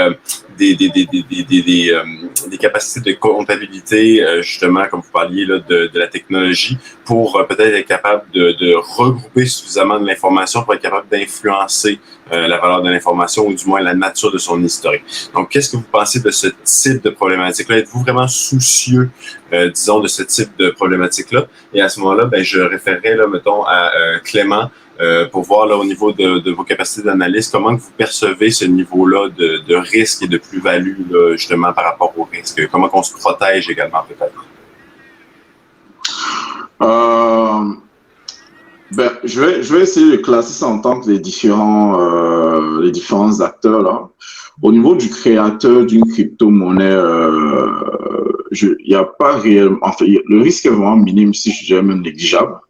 capacités de comptabilité, justement, comme vous parliez là, de la technologie, pour peut-être être capable de regrouper suffisamment de l'information pour être capable d'influencer la valeur de l'information ou du moins la nature de son historique. Donc, qu'est-ce que vous pensez de ce type de problématique-là? Êtes-vous vraiment soucieux, disons, de ce type de problématique-là? Et à ce moment-là, ben, je référerais, là, mettons, à Clément, pour voir là, au niveau de vos capacités d'analyse, comment vous percevez ce niveau-là de risque et de plus-value là, justement par rapport au risque? Comment on se protège également peut-être? Je vais essayer de classer ça en tant que les différents acteurs là. Au niveau du créateur d'une crypto-monnaie, il n'y a pas réellement, enfin, le risque est vraiment minime, si je dirais même négligeable.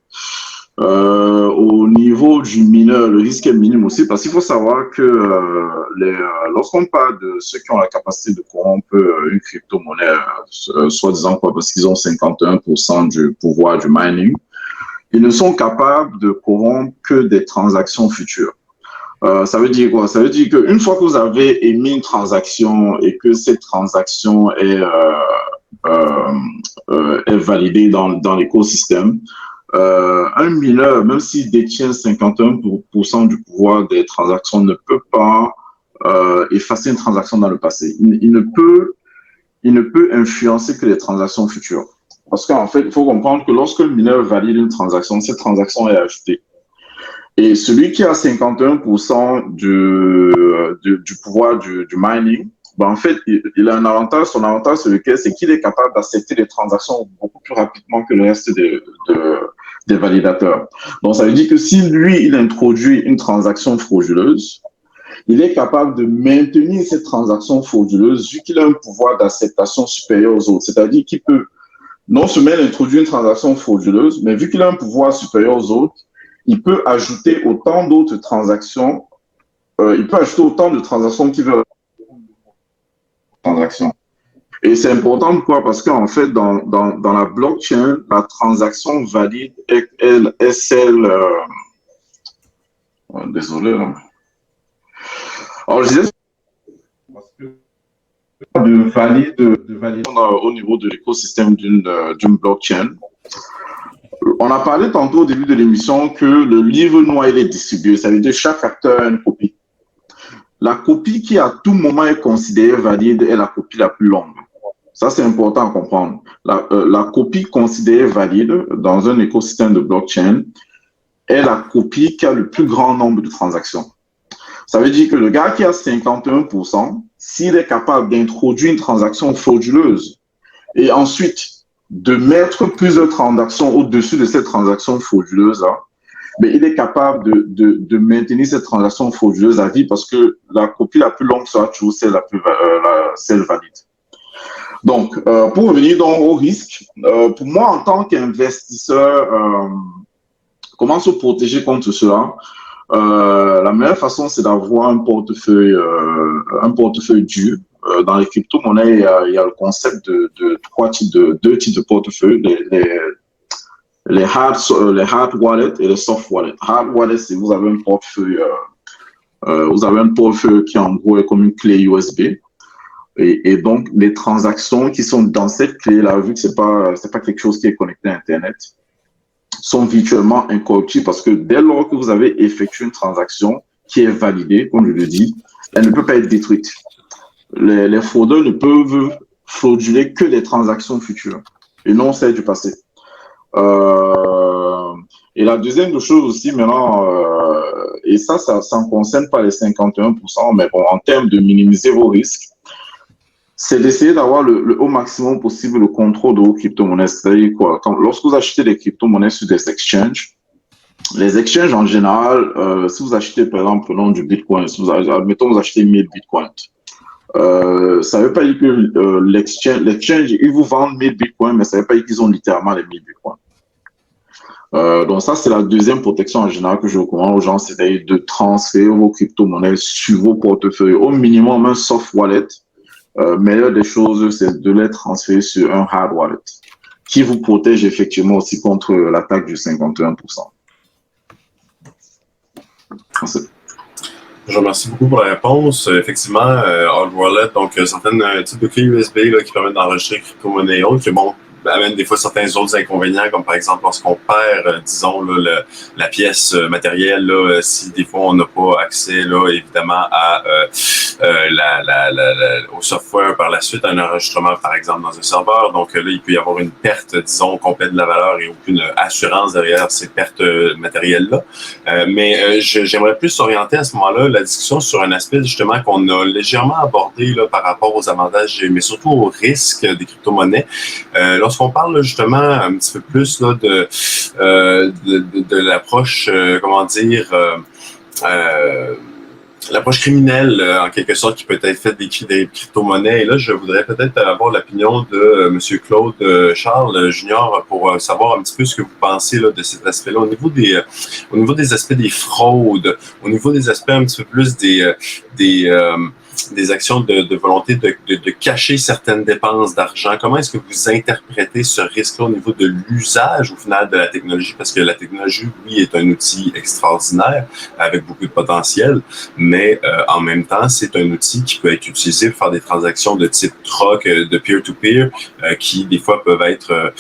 Au niveau du mineur, le risque est minime aussi parce qu'il faut savoir que lorsqu'on parle de ceux qui ont la capacité de corrompre une crypto-monnaie, soi-disant quoi, parce qu'ils ont 51% du pouvoir du mining, ils ne sont capables de corrompre que des transactions futures. Ça veut dire quoi? Ça veut dire qu'une fois que vous avez émis une transaction et que cette transaction est validée dans l'écosystème, un mineur, même s'il détient 51% du pouvoir des transactions, ne peut pas effacer une transaction dans le passé. Il ne peut influencer que les transactions futures. Parce qu'en fait, il faut comprendre que lorsque le mineur valide une transaction, cette transaction est ajoutée. Et celui qui a 51% du pouvoir du mining, ben en fait, il a un avantage. Son avantage, c'est qu'il est capable d'accepter les transactions beaucoup plus rapidement que le reste des validateurs. Donc, ça veut dire que si lui, il introduit une transaction frauduleuse, il est capable de maintenir cette transaction frauduleuse vu qu'il a un pouvoir d'acceptation supérieur aux autres. C'est-à-dire qu'il peut non seulement introduire une transaction frauduleuse, mais vu qu'il a un pouvoir supérieur aux autres, il peut ajouter autant d'autres transactions, il peut ajouter autant de transactions qu'il veut. Et c'est important pourquoi? Parce qu'en fait, dans la blockchain, la transaction valide est celle... désolé, là. Alors, je disais de valider au niveau de l'écosystème d'une blockchain. On a parlé tantôt au début de l'émission que le livre noir il est distribué, ça veut dire que chaque acteur a une copie. La copie qui à tout moment est considérée valide est la copie la plus longue. Ça, c'est important à comprendre. La copie considérée valide dans un écosystème de blockchain est la copie qui a le plus grand nombre de transactions. Ça veut dire que le gars qui a 51%, s'il est capable d'introduire une transaction frauduleuse et ensuite de mettre plusieurs transactions au-dessus de cette transaction frauduleuse-là, mais il est capable de maintenir cette transaction frauduleuse à vie parce que la copie la plus longue sera toujours celle valide. Donc, pour revenir donc au risque, pour moi, en tant qu'investisseur Comment se protéger contre cela? La meilleure façon, c'est d'avoir un portefeuille dur. Dans les crypto-monnaies, il y a le concept de deux types de portefeuilles, les hard wallets et les soft wallets. Hard wallet, c'est vous avez un portefeuille qui en gros est comme une clé USB. Et donc, les transactions qui sont dans cette clé-là, vu que c'est pas quelque chose qui est connecté à Internet, sont virtuellement incorruptibles parce que dès lors que vous avez effectué une transaction qui est validée, comme je le dis, elle ne peut pas être détruite. Les fraudeurs ne peuvent frauduler que les transactions futures et non celles du passé. Et la deuxième chose aussi, maintenant, et ça ne concerne pas les 51%, mais bon, en termes de minimiser vos risques, c'est d'essayer d'avoir le au maximum possible le contrôle de vos crypto-monnaies. C'est-à-dire quoi? Lorsque vous achetez des crypto-monnaies sur des exchanges, les exchanges en général, si vous achetez par exemple le nom du Bitcoin, admettons vous achetez 1000 Bitcoins, ça ne veut pas dire que l'exchange, ils vous vendent 1000 Bitcoins, mais ça ne veut pas dire qu'ils ont littéralement les 1000 Bitcoins. Donc ça, c'est la deuxième protection en général que je recommande aux gens, c'est-à-dire de transférer vos crypto-monnaies sur vos portefeuilles, au minimum un soft wallet. Meilleure des choses, c'est de les transférer sur un hard wallet qui vous protège effectivement aussi contre l'attaque du 51%. Merci. Je vous remercie beaucoup pour la réponse. Effectivement, hard wallet, donc certains types de clés USB là, qui permettent d'enregistrer crypto-monnaies et autres, qui amène des fois certains autres inconvénients, comme par exemple lorsqu'on perd, disons, là, la pièce matérielle, là, si des fois on n'a pas accès, là, évidemment, à au software par la suite, un enregistrement, par exemple, dans un serveur. Donc là, il peut y avoir une perte, disons, complète de la valeur et aucune assurance derrière ces pertes matérielles-là. Mais j'aimerais plus s'orienter à ce moment-là, la discussion sur un aspect, justement, qu'on a légèrement abordé là, par rapport aux avantages, mais surtout aux risques des crypto-monnaies. Lorsqu'on parle là, justement un petit peu plus là, de l'approche, comment dire, l'approche criminelle, en quelque sorte, qui peut être faite des crypto-monnaies. Et là, je voudrais peut-être avoir l'opinion de M. Claude Charles Junior pour savoir un petit peu ce que vous pensez là, de cet aspect-là. Au niveau des aspects des fraudes, au niveau des aspects un petit peu plus des actions de volonté de cacher certaines dépenses d'argent. Comment est-ce que vous interprétez ce risque-là au niveau de l'usage, au final, de la technologie? Parce que la technologie, oui, est un outil extraordinaire avec beaucoup de potentiel, mais en même temps, c'est un outil qui peut être utilisé pour faire des transactions de type troc, de peer-to-peer, qui, des fois, peuvent être,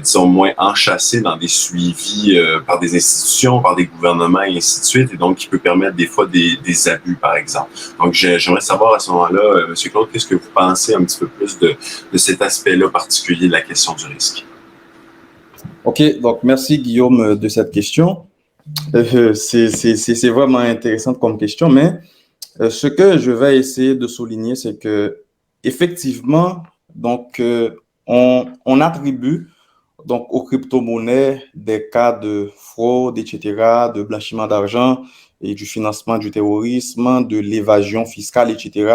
disons, moins enchâssés dans des suivis par des institutions, par des gouvernements et ainsi de suite, et donc qui peut permettre, des fois, des abus, par exemple. Donc, j'aimerais savoir à ce moment-là, M. Claude, qu'est-ce que vous pensez un petit peu plus de cet aspect-là particulier de la question du risque? OK, donc merci Guillaume de cette question. C'est vraiment intéressant comme question, mais ce que je vais essayer de souligner, c'est que effectivement, donc, on attribue donc, aux crypto-monnaies des cas de fraude, etc., de blanchiment d'argent et du financement du terrorisme, de l'évasion fiscale, etc.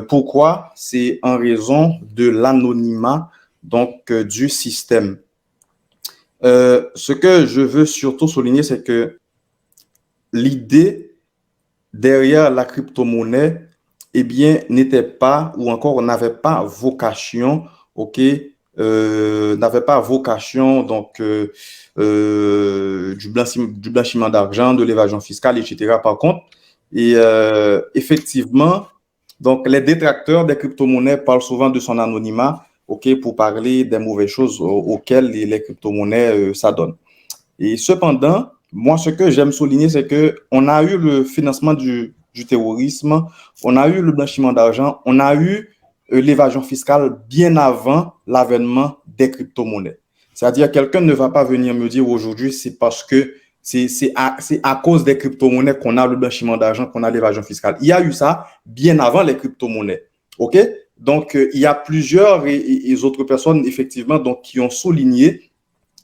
Pourquoi? C'est en raison de l'anonymat donc du système. Ce que je veux surtout souligner, c'est que l'idée derrière la crypto-monnaie, eh bien, n'était pas, ou encore n'avait pas vocation, OK, n'avait pas vocation donc du blanchiment d'argent, de l'évasion fiscale, etc. Par contre, et effectivement, donc les détracteurs des crypto-monnaies parlent souvent de son anonymat, OK, pour parler des mauvaises choses auxquelles les crypto-monnaies s'adonnent. Et cependant, moi, ce que j'aime souligner, c'est que on a eu le financement du terrorisme, on a eu le blanchiment d'argent, on a eu l'évasion fiscale bien avant l'avènement des crypto-monnaies. C'est-à-dire, quelqu'un ne va pas venir me dire aujourd'hui, c'est parce que c'est à cause des crypto-monnaies qu'on a le blanchiment d'argent, qu'on a l'évasion fiscale. Il y a eu ça bien avant les crypto-monnaies. OK? Donc, il y a plusieurs et autres personnes, effectivement, donc, qui ont souligné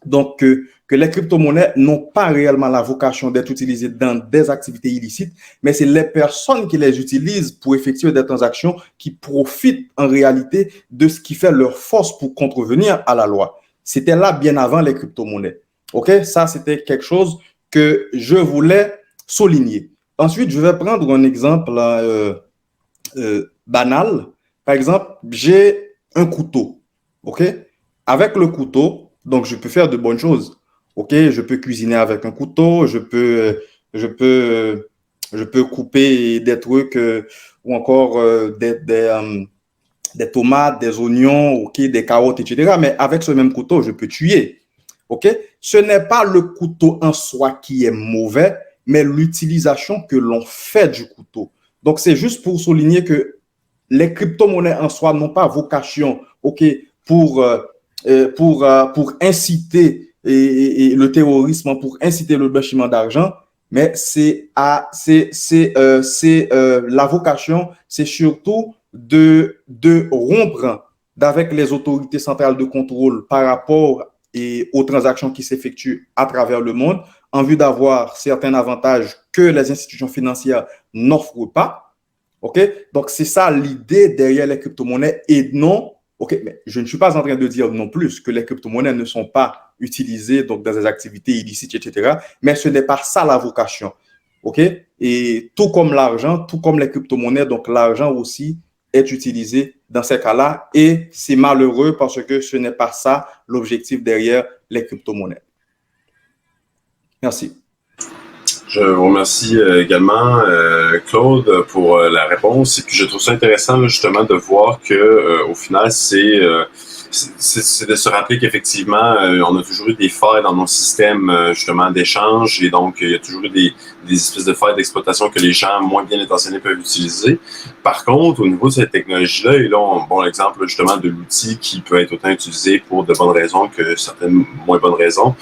donc, que les crypto-monnaies n'ont pas réellement la vocation d'être utilisées dans des activités illicites, mais c'est les personnes qui les utilisent pour effectuer des transactions qui profitent en réalité de ce qui fait leur force pour contrevenir à la loi. C'était là bien avant les crypto-monnaies. OK? Ça, c'était quelque chose que je voulais souligner. Ensuite, je vais prendre un exemple banal. Par exemple, j'ai un couteau. OK? Avec le couteau, donc je peux faire de bonnes choses. OK? Je peux cuisiner avec un couteau, je peux, je peux couper des trucs ou encore des tomates, des oignons, OK, des carottes, etc. Mais avec ce même couteau, je peux tuer. OK? Ce n'est pas le couteau en soi qui est mauvais, mais l'utilisation que l'on fait du couteau. Donc, c'est juste pour souligner que les crypto-monnaies en soi n'ont pas vocation, OK, pour inciter le terrorisme, pour inciter le blanchiment d'argent, mais la vocation, c'est surtout de rompre avec les autorités centrales de contrôle par rapport aux transactions qui s'effectuent à travers le monde en vue d'avoir certains avantages que les institutions financières n'offrent pas. OK? Donc, c'est ça l'idée derrière les crypto-monnaies et non, OK, mais je ne suis pas en train de dire non plus que les crypto-monnaies ne sont pas utilisées donc, dans des activités illicites, etc. Mais ce n'est pas ça la vocation. OK? Et tout comme l'argent, tout comme les crypto-monnaies, donc l'argent aussi est utilisé dans ces cas-là et c'est malheureux parce que ce n'est pas ça l'objectif derrière les crypto-monnaies. Merci. Je vous remercie également, Claude, pour la réponse. Et puis, je trouve ça intéressant, là, justement, de voir que, au final, c'est de se rappeler qu'effectivement, on a toujours eu des failles dans nos systèmes, justement, d'échange. Et donc, il y a toujours eu des espèces de failles d'exploitation que les gens moins bien intentionnés peuvent utiliser. Par contre, au niveau de cette technologie-là, et là, bon l'exemple, justement, de l'outil qui peut être autant utilisé pour de bonnes raisons que certaines moins bonnes raisons,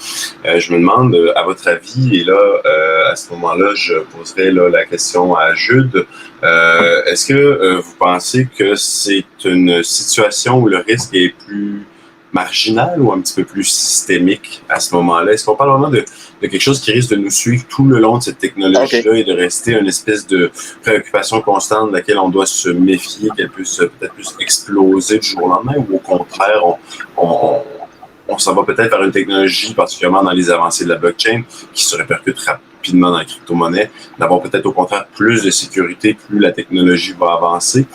je me demande, à votre avis, et là, à ce moment-là, je poserai là, la question à Jude. Est-ce que vous pensez que c'est une situation où le risque est plus marginal ou un petit peu plus systémique à ce moment-là? Est-ce qu'on parle vraiment de quelque chose qui risque de nous suivre tout le long de cette technologie-là et de rester une espèce de préoccupation constante de laquelle on doit se méfier, qu'elle puisse peut-être plus exploser du jour au lendemain, ou au contraire, on s'en va peut-être vers une technologie, particulièrement dans les avancées de la blockchain, qui se répercute rapidement dans la crypto-monnaie, d'avoir peut-être au contraire plus de sécurité, plus la technologie va avancer.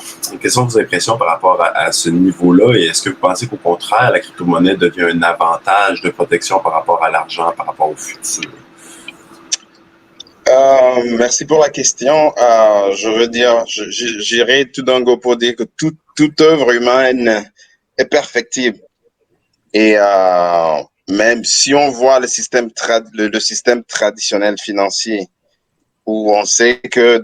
Quelles sont vos impressions par rapport à ce niveau-là? Et est-ce que vous pensez qu'au contraire, la crypto-monnaie devient un avantage de protection par rapport à l'argent, par rapport au futur? Merci pour la question. Je veux dire, j'irai tout d'un go pour dire que toute œuvre humaine est perfectible. Et même si on voit le système traditionnel financier, où on sait que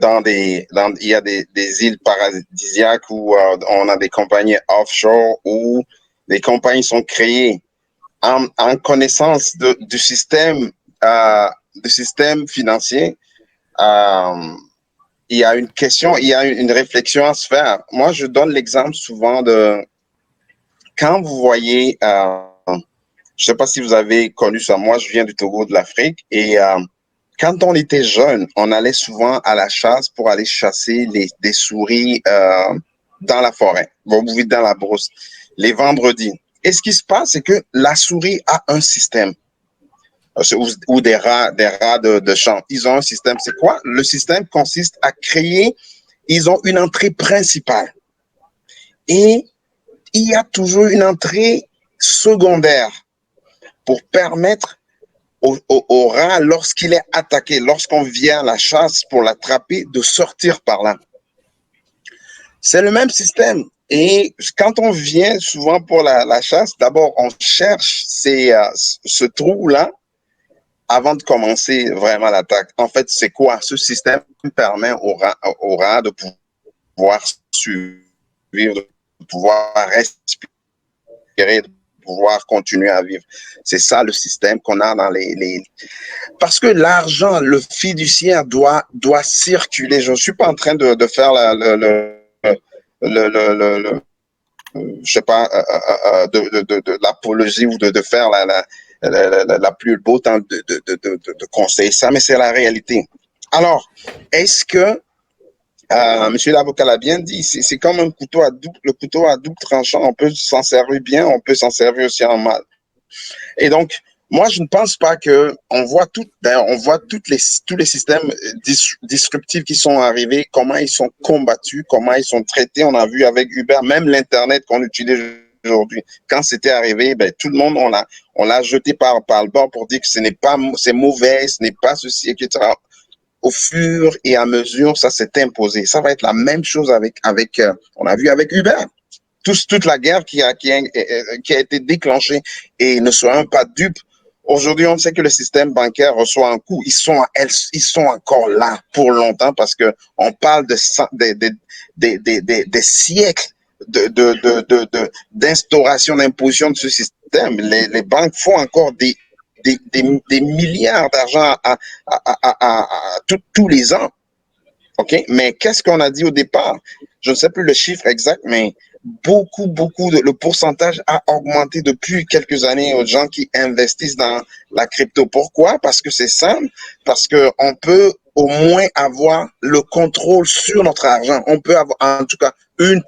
il y a des îles paradisiaques où on a des compagnies offshore, où les compagnies sont créées en connaissance du système financier. Il y a une question, il y a une réflexion à se faire. Moi, je donne l'exemple souvent de quand vous voyez, je ne sais pas si vous avez connu ça, moi je viens du Togo, de l'Afrique, et quand on était jeune, on allait souvent à la chasse pour aller chasser des souris dans la forêt, vous vivez dans la brousse, les vendredis. Et ce qui se passe, c'est que la souris a un système, ou des rats de champ. Ils ont un système. C'est quoi? Le système consiste à créer, ils ont une entrée principale. Et il y a toujours une entrée secondaire pour permettre au rat, lorsqu'il est attaqué, lorsqu'on vient à la chasse pour l'attraper, de sortir par là. C'est le même système. Et quand on vient souvent pour la chasse, d'abord, on cherche ce trou-là avant de commencer vraiment l'attaque. En fait, c'est quoi? Ce système permet au rat de pouvoir survivre, de pouvoir respirer, de pouvoir continuer à vivre. C'est ça le système qu'on a dans les... Parce que l'argent, le fiduciaire doit circuler. Je ne suis pas en train de faire je sais pas, de l'apologie ou de faire la plus beau temps de conseiller ça, mais c'est la réalité. Alors, est-ce que monsieur l'avocat l'a bien dit, c'est comme un couteau à double tranchant. On peut s'en servir bien, on peut s'en servir aussi en mal. Et donc, moi, je ne pense pas que on voit d'ailleurs, on voit tous les systèmes disruptifs qui sont arrivés, comment ils sont combattus, comment ils sont traités. On a vu avec Uber, même l'Internet qu'on utilise aujourd'hui. Quand c'était arrivé, ben, tout le monde, on l'a jeté par le bord pour dire que c'est mauvais, ce n'est pas ceci, etc. Au fur et à mesure, ça s'est imposé. Ça va être la même chose on a vu avec Uber. Toute la guerre qui a été déclenchée, et ne soyons pas dupes. Aujourd'hui, on sait que le système bancaire reçoit un coup. Ils sont encore là pour longtemps parce que on parle des siècles d'instauration, d'imposition de ce système. Les banques font encore des milliards d'argent tous les ans. OK? Mais qu'est-ce qu'on a dit au départ? Je ne sais plus le chiffre exact, mais le pourcentage a augmenté depuis quelques années aux gens qui investissent dans la crypto. Pourquoi? Parce que c'est simple, parce que on peut au moins avoir le contrôle sur notre argent. On peut avoir, en tout cas, le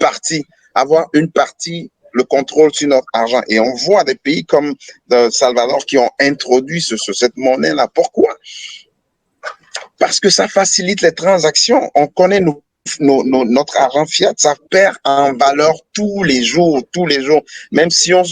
contrôle sur notre argent. Et on voit des pays comme le Salvador qui ont introduit cette monnaie-là. Pourquoi? Parce que ça facilite les transactions. On connaît notre argent fiat, ça perd en valeur tous les jours. Même si on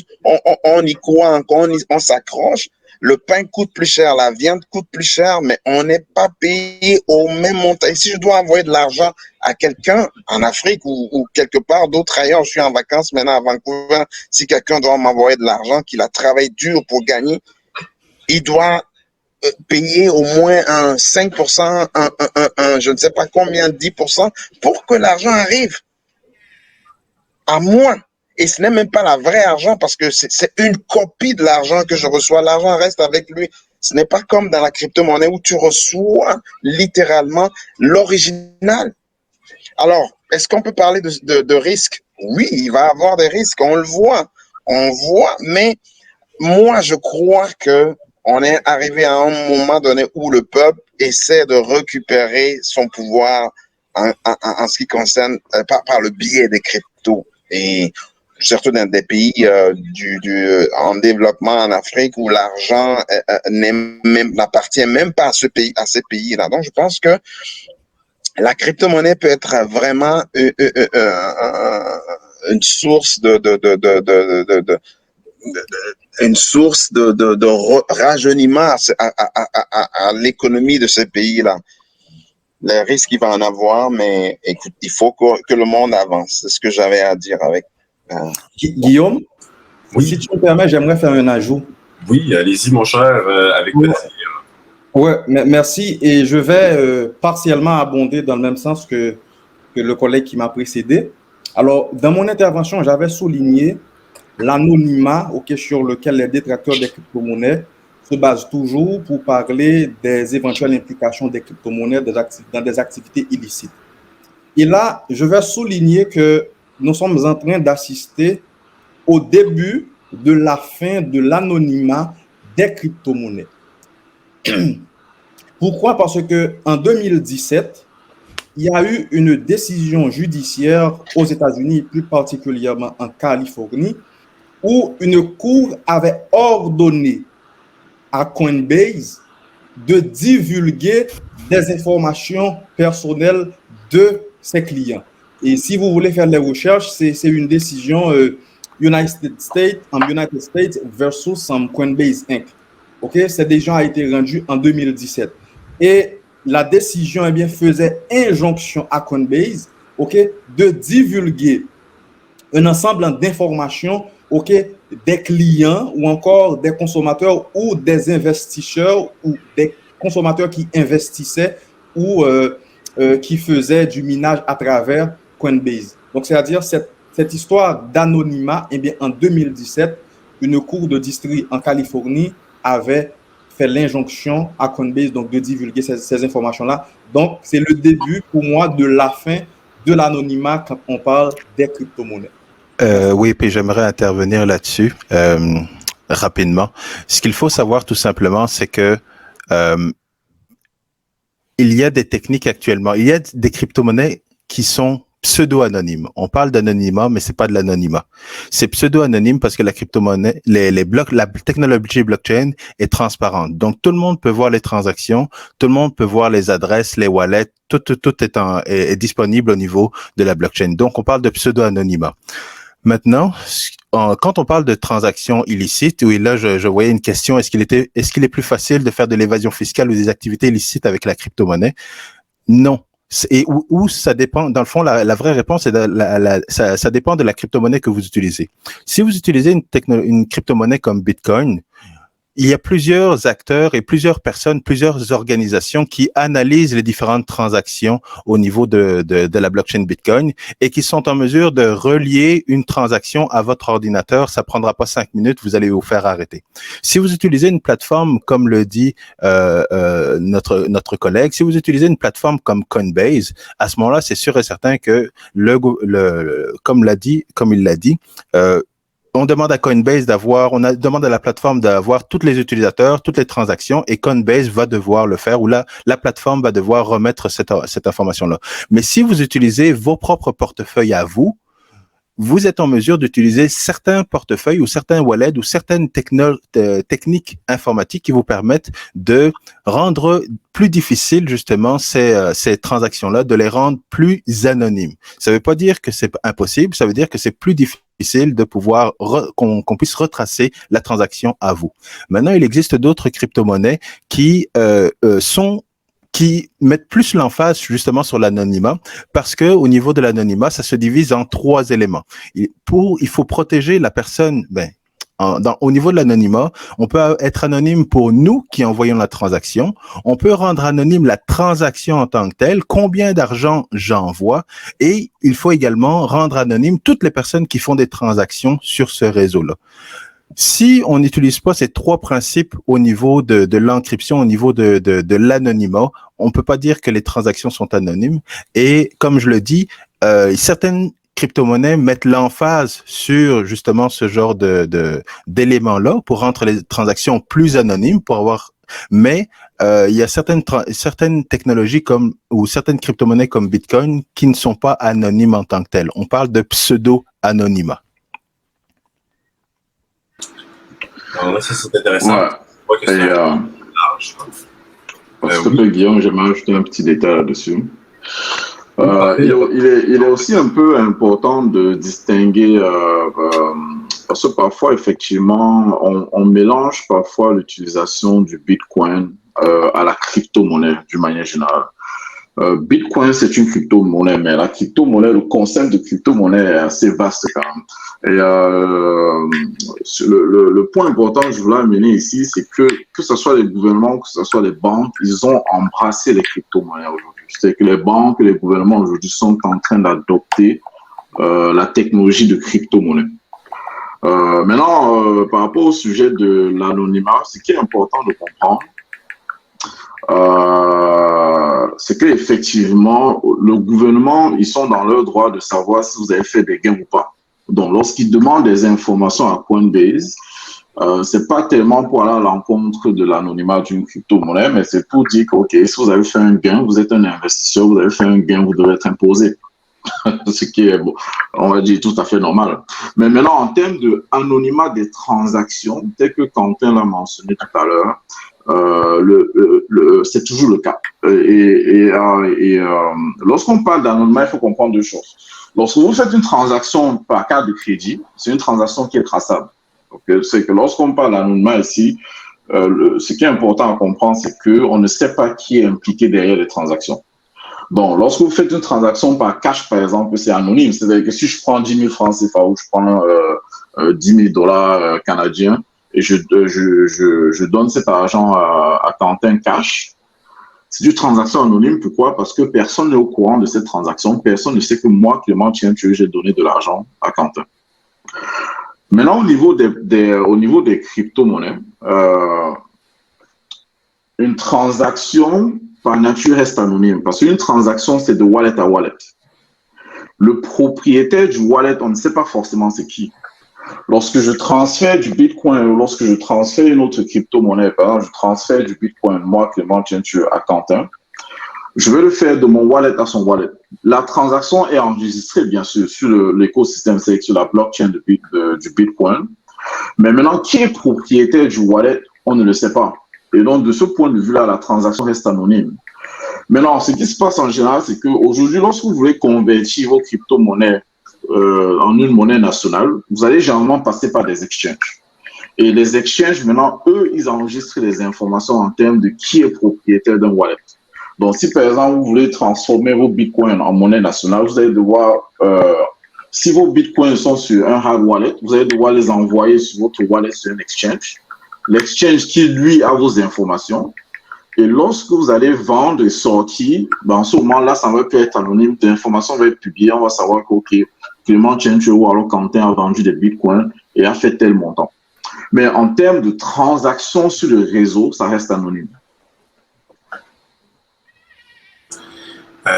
y croit encore, on s'accroche, le pain coûte plus cher, la viande coûte plus cher, mais on n'est pas payé au même montant. Et si je dois envoyer de l'argent à quelqu'un en Afrique ou quelque part d'autre ailleurs, je suis en vacances maintenant à Vancouver, si quelqu'un doit m'envoyer de l'argent, qu'il a travaillé dur pour gagner, il doit payer au moins un 5%, je ne sais pas combien, 10%, pour que l'argent arrive à moi. Et ce n'est même pas la vraie argent parce que c'est une copie de l'argent que je reçois. L'argent reste avec lui. Ce n'est pas comme dans la crypto-monnaie où tu reçois littéralement l'original. Alors, est-ce qu'on peut parler de risques? Oui, il va y avoir des risques. On le voit. Mais moi, je crois que on est arrivé à un moment donné où le peuple essaie de récupérer son pouvoir en ce qui concerne par le biais des cryptos. Et surtout dans des pays en développement en Afrique où l'argent n'appartient même pas à ces pays-là. Donc, je pense que la crypto-monnaie peut être vraiment une source de rajeuniment à l'économie de ces pays-là. Les risques qu'il va en avoir, mais écoute, il faut que le monde avance. C'est ce que j'avais à dire avec. Guillaume, Oui. Si tu me permets, j'aimerais faire un ajout. Oui, allez-y, mon cher, avec plaisir. Oui, merci. Et je vais partiellement abonder dans le même sens que le collègue qui m'a précédé. Alors, dans mon intervention, j'avais souligné l'anonymat sur lequel les détracteurs des crypto-monnaies se basent toujours pour parler des éventuelles implications des crypto-monnaies dans des activités illicites. Et là, je vais souligner que nous sommes en train d'assister au début de la fin de l'anonymat des crypto-monnaies. Pourquoi? Parce qu'en 2017, il y a eu une décision judiciaire aux États-Unis, plus particulièrement en Californie, où une cour avait ordonné à Coinbase de divulguer des informations personnelles de ses clients. Et si vous voulez faire les recherches, c'est une décision United States versus Coinbase Inc. Okay? Cette décision a été rendue en 2017. Et la décision faisait injonction à Coinbase de divulguer un ensemble d'informations des clients ou encore des consommateurs ou des investisseurs ou des consommateurs qui investissaient ou qui faisaient du minage à travers Coinbase. Donc, c'est-à-dire cette histoire d'anonymat, en 2017, une cour de district en Californie avait fait l'injonction à Coinbase donc, de divulguer ces informations-là. Donc, c'est le début pour moi de la fin de l'anonymat quand on parle des crypto-monnaies. Oui, puis j'aimerais intervenir là-dessus rapidement. Ce qu'il faut savoir tout simplement, c'est que il y a des techniques actuellement. Il y a des crypto-monnaies qui sont pseudo-anonyme. On parle d'anonymat, mais c'est pas de l'anonymat. C'est pseudo-anonyme parce que la crypto-monnaie, la technologie blockchain est transparente. Donc, tout le monde peut voir les transactions, tout le monde peut voir les adresses, les wallets, tout est disponible au niveau de la blockchain. Donc, on parle de pseudo-anonymat. Maintenant, quand on parle de transactions illicites, oui, là, je voyais une question, est-ce qu'il est plus facile de faire de l'évasion fiscale ou des activités illicites avec la crypto-monnaie? Non. Et où ça dépend, dans le fond, la vraie réponse est ça dépend de la crypto-monnaie que vous utilisez. Si vous utilisez une crypto-monnaie comme Bitcoin, il y a plusieurs acteurs et plusieurs personnes, plusieurs organisations qui analysent les différentes transactions au niveau de la blockchain Bitcoin et qui sont en mesure de relier une transaction à votre ordinateur. Ça prendra pas 5 minutes, vous allez vous faire arrêter. Si vous utilisez une plateforme, comme le dit notre collègue, si vous utilisez une plateforme comme Coinbase, à ce moment-là, c'est sûr et certain que comme il l'a dit, on demande à Coinbase demande à la plateforme d'avoir tous les utilisateurs, toutes les transactions, et Coinbase va devoir le faire, ou la plateforme va devoir remettre cette information-là. Mais si vous utilisez vos propres portefeuilles à vous êtes en mesure d'utiliser certains portefeuilles ou certains wallets ou certaines techniques informatiques qui vous permettent de rendre plus difficile justement ces transactions-là, de les rendre plus anonymes. Ça ne veut pas dire que c'est impossible, ça veut dire que c'est plus difficile de pouvoir qu'on puisse retracer la transaction à vous. Maintenant, il existe d'autres crypto-monnaies qui mettent plus l'emphase justement sur l'anonymat, parce que au niveau de l'anonymat, ça se divise en 3 éléments. Il faut protéger la personne. Au niveau de l'anonymat, on peut être anonyme pour nous qui envoyons la transaction. On peut rendre anonyme la transaction en tant que telle, combien d'argent j'envoie, et il faut également rendre anonyme toutes les personnes qui font des transactions sur ce réseau-là. Si on n'utilise pas ces 3 principes au niveau de l'encryption, au niveau de l'anonymat, on peut pas dire que les transactions sont anonymes. Et comme je le dis, certaines crypto-monnaies mettent l'emphase sur justement ce genre d'éléments-là pour rendre les transactions plus anonymes, mais il y a certaines technologies ou certaines crypto-monnaies comme Bitcoin qui ne sont pas anonymes en tant que telles. On parle de pseudo-anonymat. Alors, ça, c'est intéressant. Ouais. Parce que Guillaume, j'aimerais ajouter un petit détail là-dessus. Il est aussi un peu important de distinguer, parce que parfois, effectivement, on mélange parfois l'utilisation du Bitcoin à la crypto-monnaie d'une manière générale. Bitcoin, c'est une crypto-monnaie, mais la crypto-monnaie, le concept de crypto-monnaie est assez vaste quand même. Et le point important que je voulais amener ici, c'est que ce soit les gouvernements, que ce soit les banques, ils ont embrassé les crypto-monnaies aujourd'hui. C'est que les banques et les gouvernements aujourd'hui sont en train d'adopter la technologie de crypto-monnaie. Maintenant, par rapport au sujet de l'anonymat, ce qui est important de comprendre, c'est qu'effectivement, le gouvernement, ils sont dans leur droit de savoir si vous avez fait des gains ou pas. Donc, lorsqu'ils demandent des informations à Coinbase, c'est pas tellement pour aller à l'encontre de l'anonymat d'une crypto-monnaie, mais c'est pour dire que, OK, si vous avez fait un gain, vous êtes un investisseur, vous avez fait un gain, vous devez être imposé. Ce qui est, bon, on va dire, tout à fait normal. Mais maintenant, en termes d'anonymat des transactions, tel que Quentin l'a mentionné tout à l'heure, c'est toujours le cas. Lorsqu'on parle d'anonymat, il faut comprendre 2 choses. Lorsque vous faites une transaction par carte de crédit, c'est une transaction qui est traçable. Okay? C'est que lorsqu'on parle d'anonymat ici, ce qui est important à comprendre, c'est qu'on ne sait pas qui est impliqué derrière les transactions. Donc, lorsque vous faites une transaction par cash, par exemple, c'est anonyme. C'est-à-dire que si je prends 10 000 francs CFA ou je prends 10 000 $ canadiens et je donne cet argent à Quentin cash, c'est une transaction anonyme. Pourquoi? Parce que personne n'est au courant de cette transaction. Personne ne sait que moi, Clément Tientu, j'ai donné de l'argent à Quentin. Maintenant, au niveau des crypto-monnaies, une transaction par nature reste anonyme parce qu'une transaction, c'est de wallet à wallet. Le propriétaire du wallet, on ne sait pas forcément c'est qui. Lorsque je transfère du Bitcoin ou lorsque je transfère une autre crypto-monnaie, par exemple, je transfère du Bitcoin, moi, Clément Tientu, à Quentin, je vais le faire de mon wallet à son wallet. La transaction est enregistrée, bien sûr, sur l'écosystème, c'est sur la blockchain du Bitcoin. Mais maintenant, qui est propriétaire du wallet, on ne le sait pas. Et donc, de ce point de vue-là, la transaction reste anonyme. Maintenant, ce qui se passe en général, c'est qu'aujourd'hui, lorsque vous voulez convertir vos crypto-monnaies en une monnaie nationale, vous allez généralement passer par des exchanges. Et les exchanges, maintenant, eux, ils enregistrent les informations en termes de qui est propriétaire d'un wallet. Donc, si par exemple, vous voulez transformer vos bitcoins en monnaie nationale, vous allez devoir, si vos bitcoins sont sur un hard wallet, vous allez devoir les envoyer sur votre wallet sur un exchange. L'exchange qui, lui, a vos informations. Et lorsque vous allez vendre et sortir, dans ce moment-là, ça va être anonyme, l'information va être publiée, on va savoir que Clément Chencho ou alors Quentin a vendu des bitcoins et a fait tel montant. Mais en termes de transactions sur le réseau, ça reste anonyme.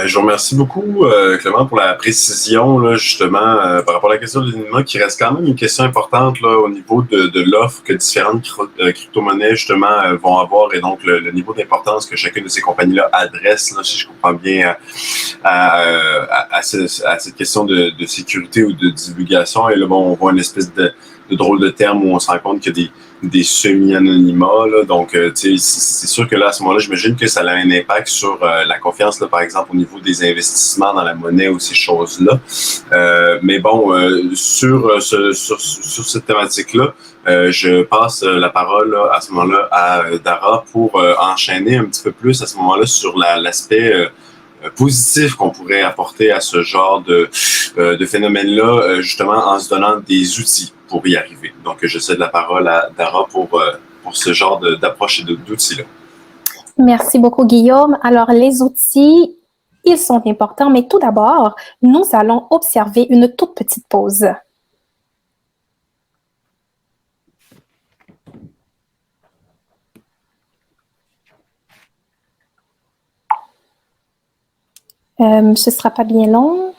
Je vous remercie beaucoup, Clément, pour la précision, là, justement, par rapport à la question de l'anonymat, qui reste quand même une question importante là, au niveau de l'offre que différentes crypto-monnaies, justement, vont avoir et donc le niveau d'importance que chacune de ces compagnies-là adresse, là, si je comprends bien, à cette question de sécurité ou de divulgation. Et là, bon, on voit une espèce de drôle de terme où on se rend compte qu'il y a des semi-anonymats. Là. Donc, c'est sûr que là, à ce moment-là, j'imagine que ça a un impact sur la confiance, là, par exemple, au niveau des investissements dans la monnaie ou ces choses-là. Mais bon, sur cette thématique-là, je passe la parole là, à ce moment-là à Dara pour enchaîner un petit peu plus à ce moment-là sur l'aspect positif qu'on pourrait apporter à ce genre de phénomène-là, justement en se donnant des outils pour y arriver. Donc, je cède la parole à Dara pour ce genre d'approche et d'outils-là. Merci beaucoup, Guillaume. Alors, les outils, ils sont importants, mais tout d'abord, nous allons observer une toute petite pause. Ce ne sera pas bien long.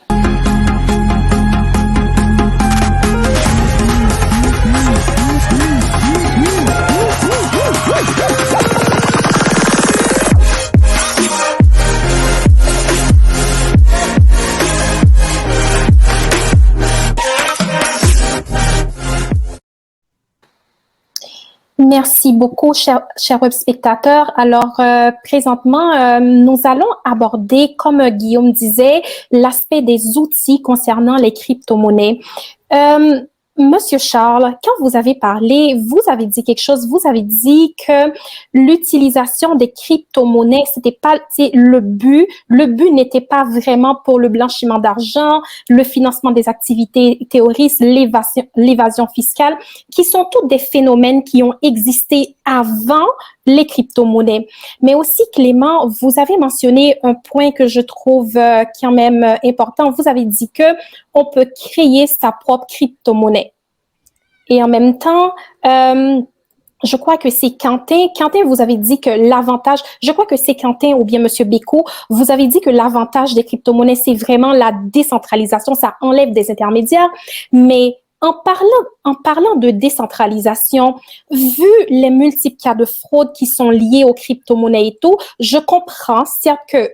Merci beaucoup, chers web spectateurs. Alors, présentement, nous allons aborder, comme Guillaume disait, l'aspect des outils concernant les crypto-monnaies. Monsieur Charles, quand vous avez parlé, vous avez dit quelque chose, vous avez dit que l'utilisation des crypto-monnaies, c'était pas le but. Le but n'était pas vraiment pour le blanchiment d'argent, le financement des activités terroristes, l'évasion fiscale, qui sont tous des phénomènes qui ont existé avant les crypto-monnaies. Mais aussi, Clément, vous avez mentionné un point que je trouve quand même important. Vous avez dit que on peut créer sa propre crypto-monnaie. Et en même temps, je crois que c'est Quentin. Quentin, vous avez dit que l'avantage, je crois que c'est Quentin ou bien Monsieur Bécaud, vous avez dit que l'avantage des crypto-monnaies, c'est vraiment la décentralisation, ça enlève des intermédiaires. Mais en parlant de décentralisation, vu les multiples cas de fraude qui sont liés aux crypto-monnaies et tout, je comprends certes que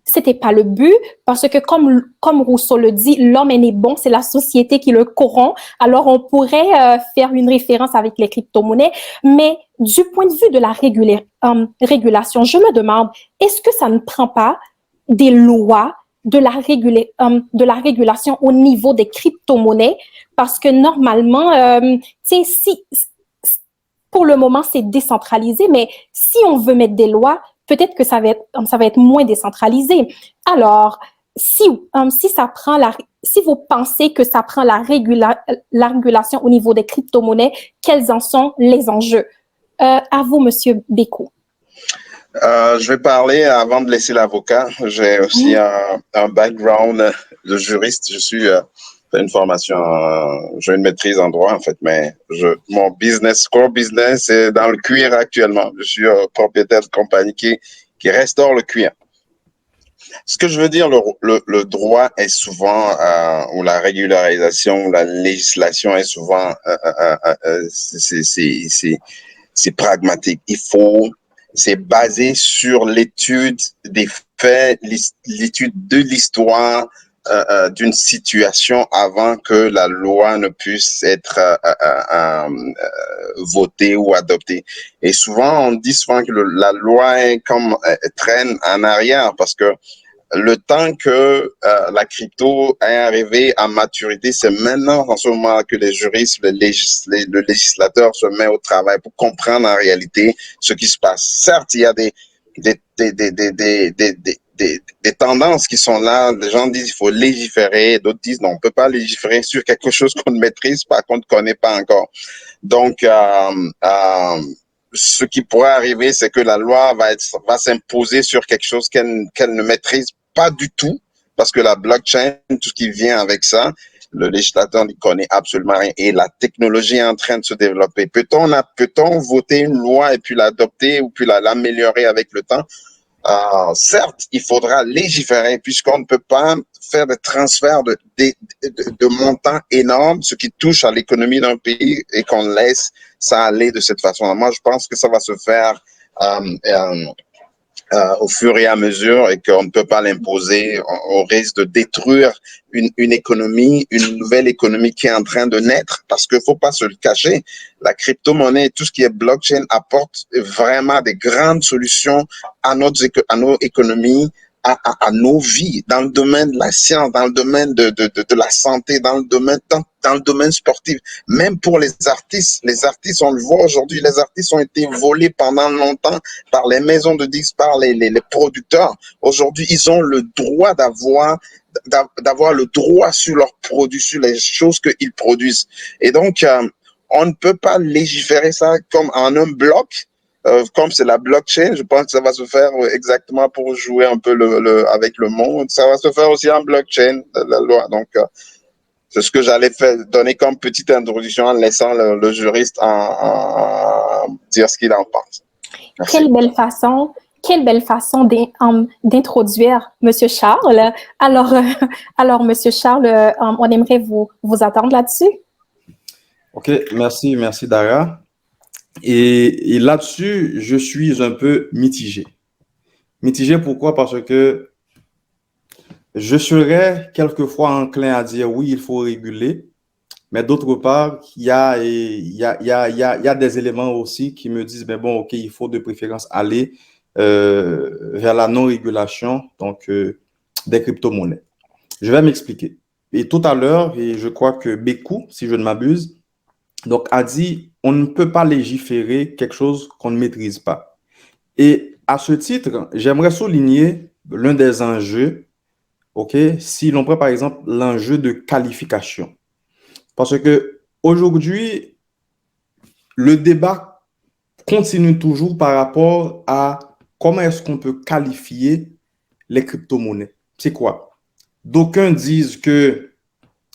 c'était pas le but, parce que comme Rousseau le dit, l'homme est né bon, c'est la société qui le corrompt. Alors, on pourrait faire une référence avec les crypto-monnaies, mais du point de vue de la régulation, je me demande, est-ce que ça ne prend pas des lois de la régulation au niveau des crypto-monnaies? Parce que normalement, pour le moment, c'est décentralisé, mais si on veut mettre des lois, peut-être que ça va être moins décentralisé. Alors, si vous pensez que ça prend la régulation au niveau des crypto-monnaies, quels en sont les enjeux? À vous, Monsieur Bécaud. Je vais parler avant de laisser l'avocat. J'ai aussi un background de juriste. Je suis une formation, j'ai une maîtrise en droit en fait, mais mon core business est dans le cuir actuellement. Je suis propriétaire de compagnie qui restaure le cuir. Ce que je veux dire, le droit est souvent, ou la régularisation, la législation est souvent, c'est pragmatique. c'est basé sur l'étude des faits, l'étude de l'histoire d'une situation avant que la loi ne puisse être votée ou adoptée. Et souvent, on dit souvent que la loi est comme traîne en arrière parce que le temps que la crypto est arrivée à maturité, c'est maintenant, en ce moment, que les juristes, le législateur se met au travail pour comprendre en réalité ce qui se passe. Certes, il y a des tendances qui sont là. Les gens disent qu'il faut légiférer, d'autres disent non, on ne peut pas légiférer sur quelque chose qu'on ne maîtrise pas, qu'on ne connaît pas encore. Donc, ce qui pourrait arriver, c'est que la loi va s'imposer sur quelque chose qu'elle ne maîtrise pas du tout, parce que la blockchain, tout ce qui vient avec ça, le législateur n'y connaît absolument rien et la technologie est en train de se développer. Peut-on voter une loi et puis l'adopter ou puis l'améliorer avec le temps? Certes, il faudra légiférer puisqu'on ne peut pas faire des transferts de montants énormes, ce qui touche à l'économie d'un pays et qu'on laisse ça aller de cette façon-là. Moi, je pense que ça va se faire au fur et à mesure et qu'on ne peut pas l'imposer. On risque de détruire une économie, une nouvelle économie qui est en train de naître parce qu'il ne faut pas se le cacher. La crypto-monnaie, tout ce qui est blockchain apporte vraiment des grandes solutions à nos économies, à nos vies, dans le domaine de la science, dans le domaine de la santé, dans le domaine sportif, même pour les artistes. Les artistes, on le voit aujourd'hui, les artistes ont été volés pendant longtemps par les maisons de disques, par les producteurs. Aujourd'hui, ils ont le droit d'avoir le droit sur leurs produits, sur les choses qu'ils produisent. Et donc, on ne peut pas légiférer ça comme en un bloc. Comme c'est la blockchain, je pense que ça va se faire exactement pour jouer un peu avec le monde. Ça va se faire aussi en blockchain, la loi. Donc, c'est ce que j'allais donner comme petite introduction en laissant le juriste dire ce qu'il en pense. Merci. Quelle belle façon d'introduire Monsieur Charles. Alors Monsieur Charles, on aimerait vous attendre là-dessus. OK, merci Dara. Et là-dessus, je suis un peu mitigé. Mitigé pourquoi? Parce que je serais quelquefois enclin à dire oui, il faut réguler, mais d'autre part, il y a des éléments aussi qui me disent, mais bon, OK, il faut de préférence aller vers la non-régulation donc des crypto-monnaies. Je vais m'expliquer. Et tout à l'heure, et je crois que Bekou, si je ne m'abuse, donc a dit, on ne peut pas légiférer quelque chose qu'on ne maîtrise pas. Et à ce titre, j'aimerais souligner l'un des enjeux, OK, si l'on prend par exemple l'enjeu de qualification. Parce que aujourd'hui, le débat continue toujours par rapport à comment est-ce qu'on peut qualifier les crypto-monnaies. C'est quoi? D'aucuns disent que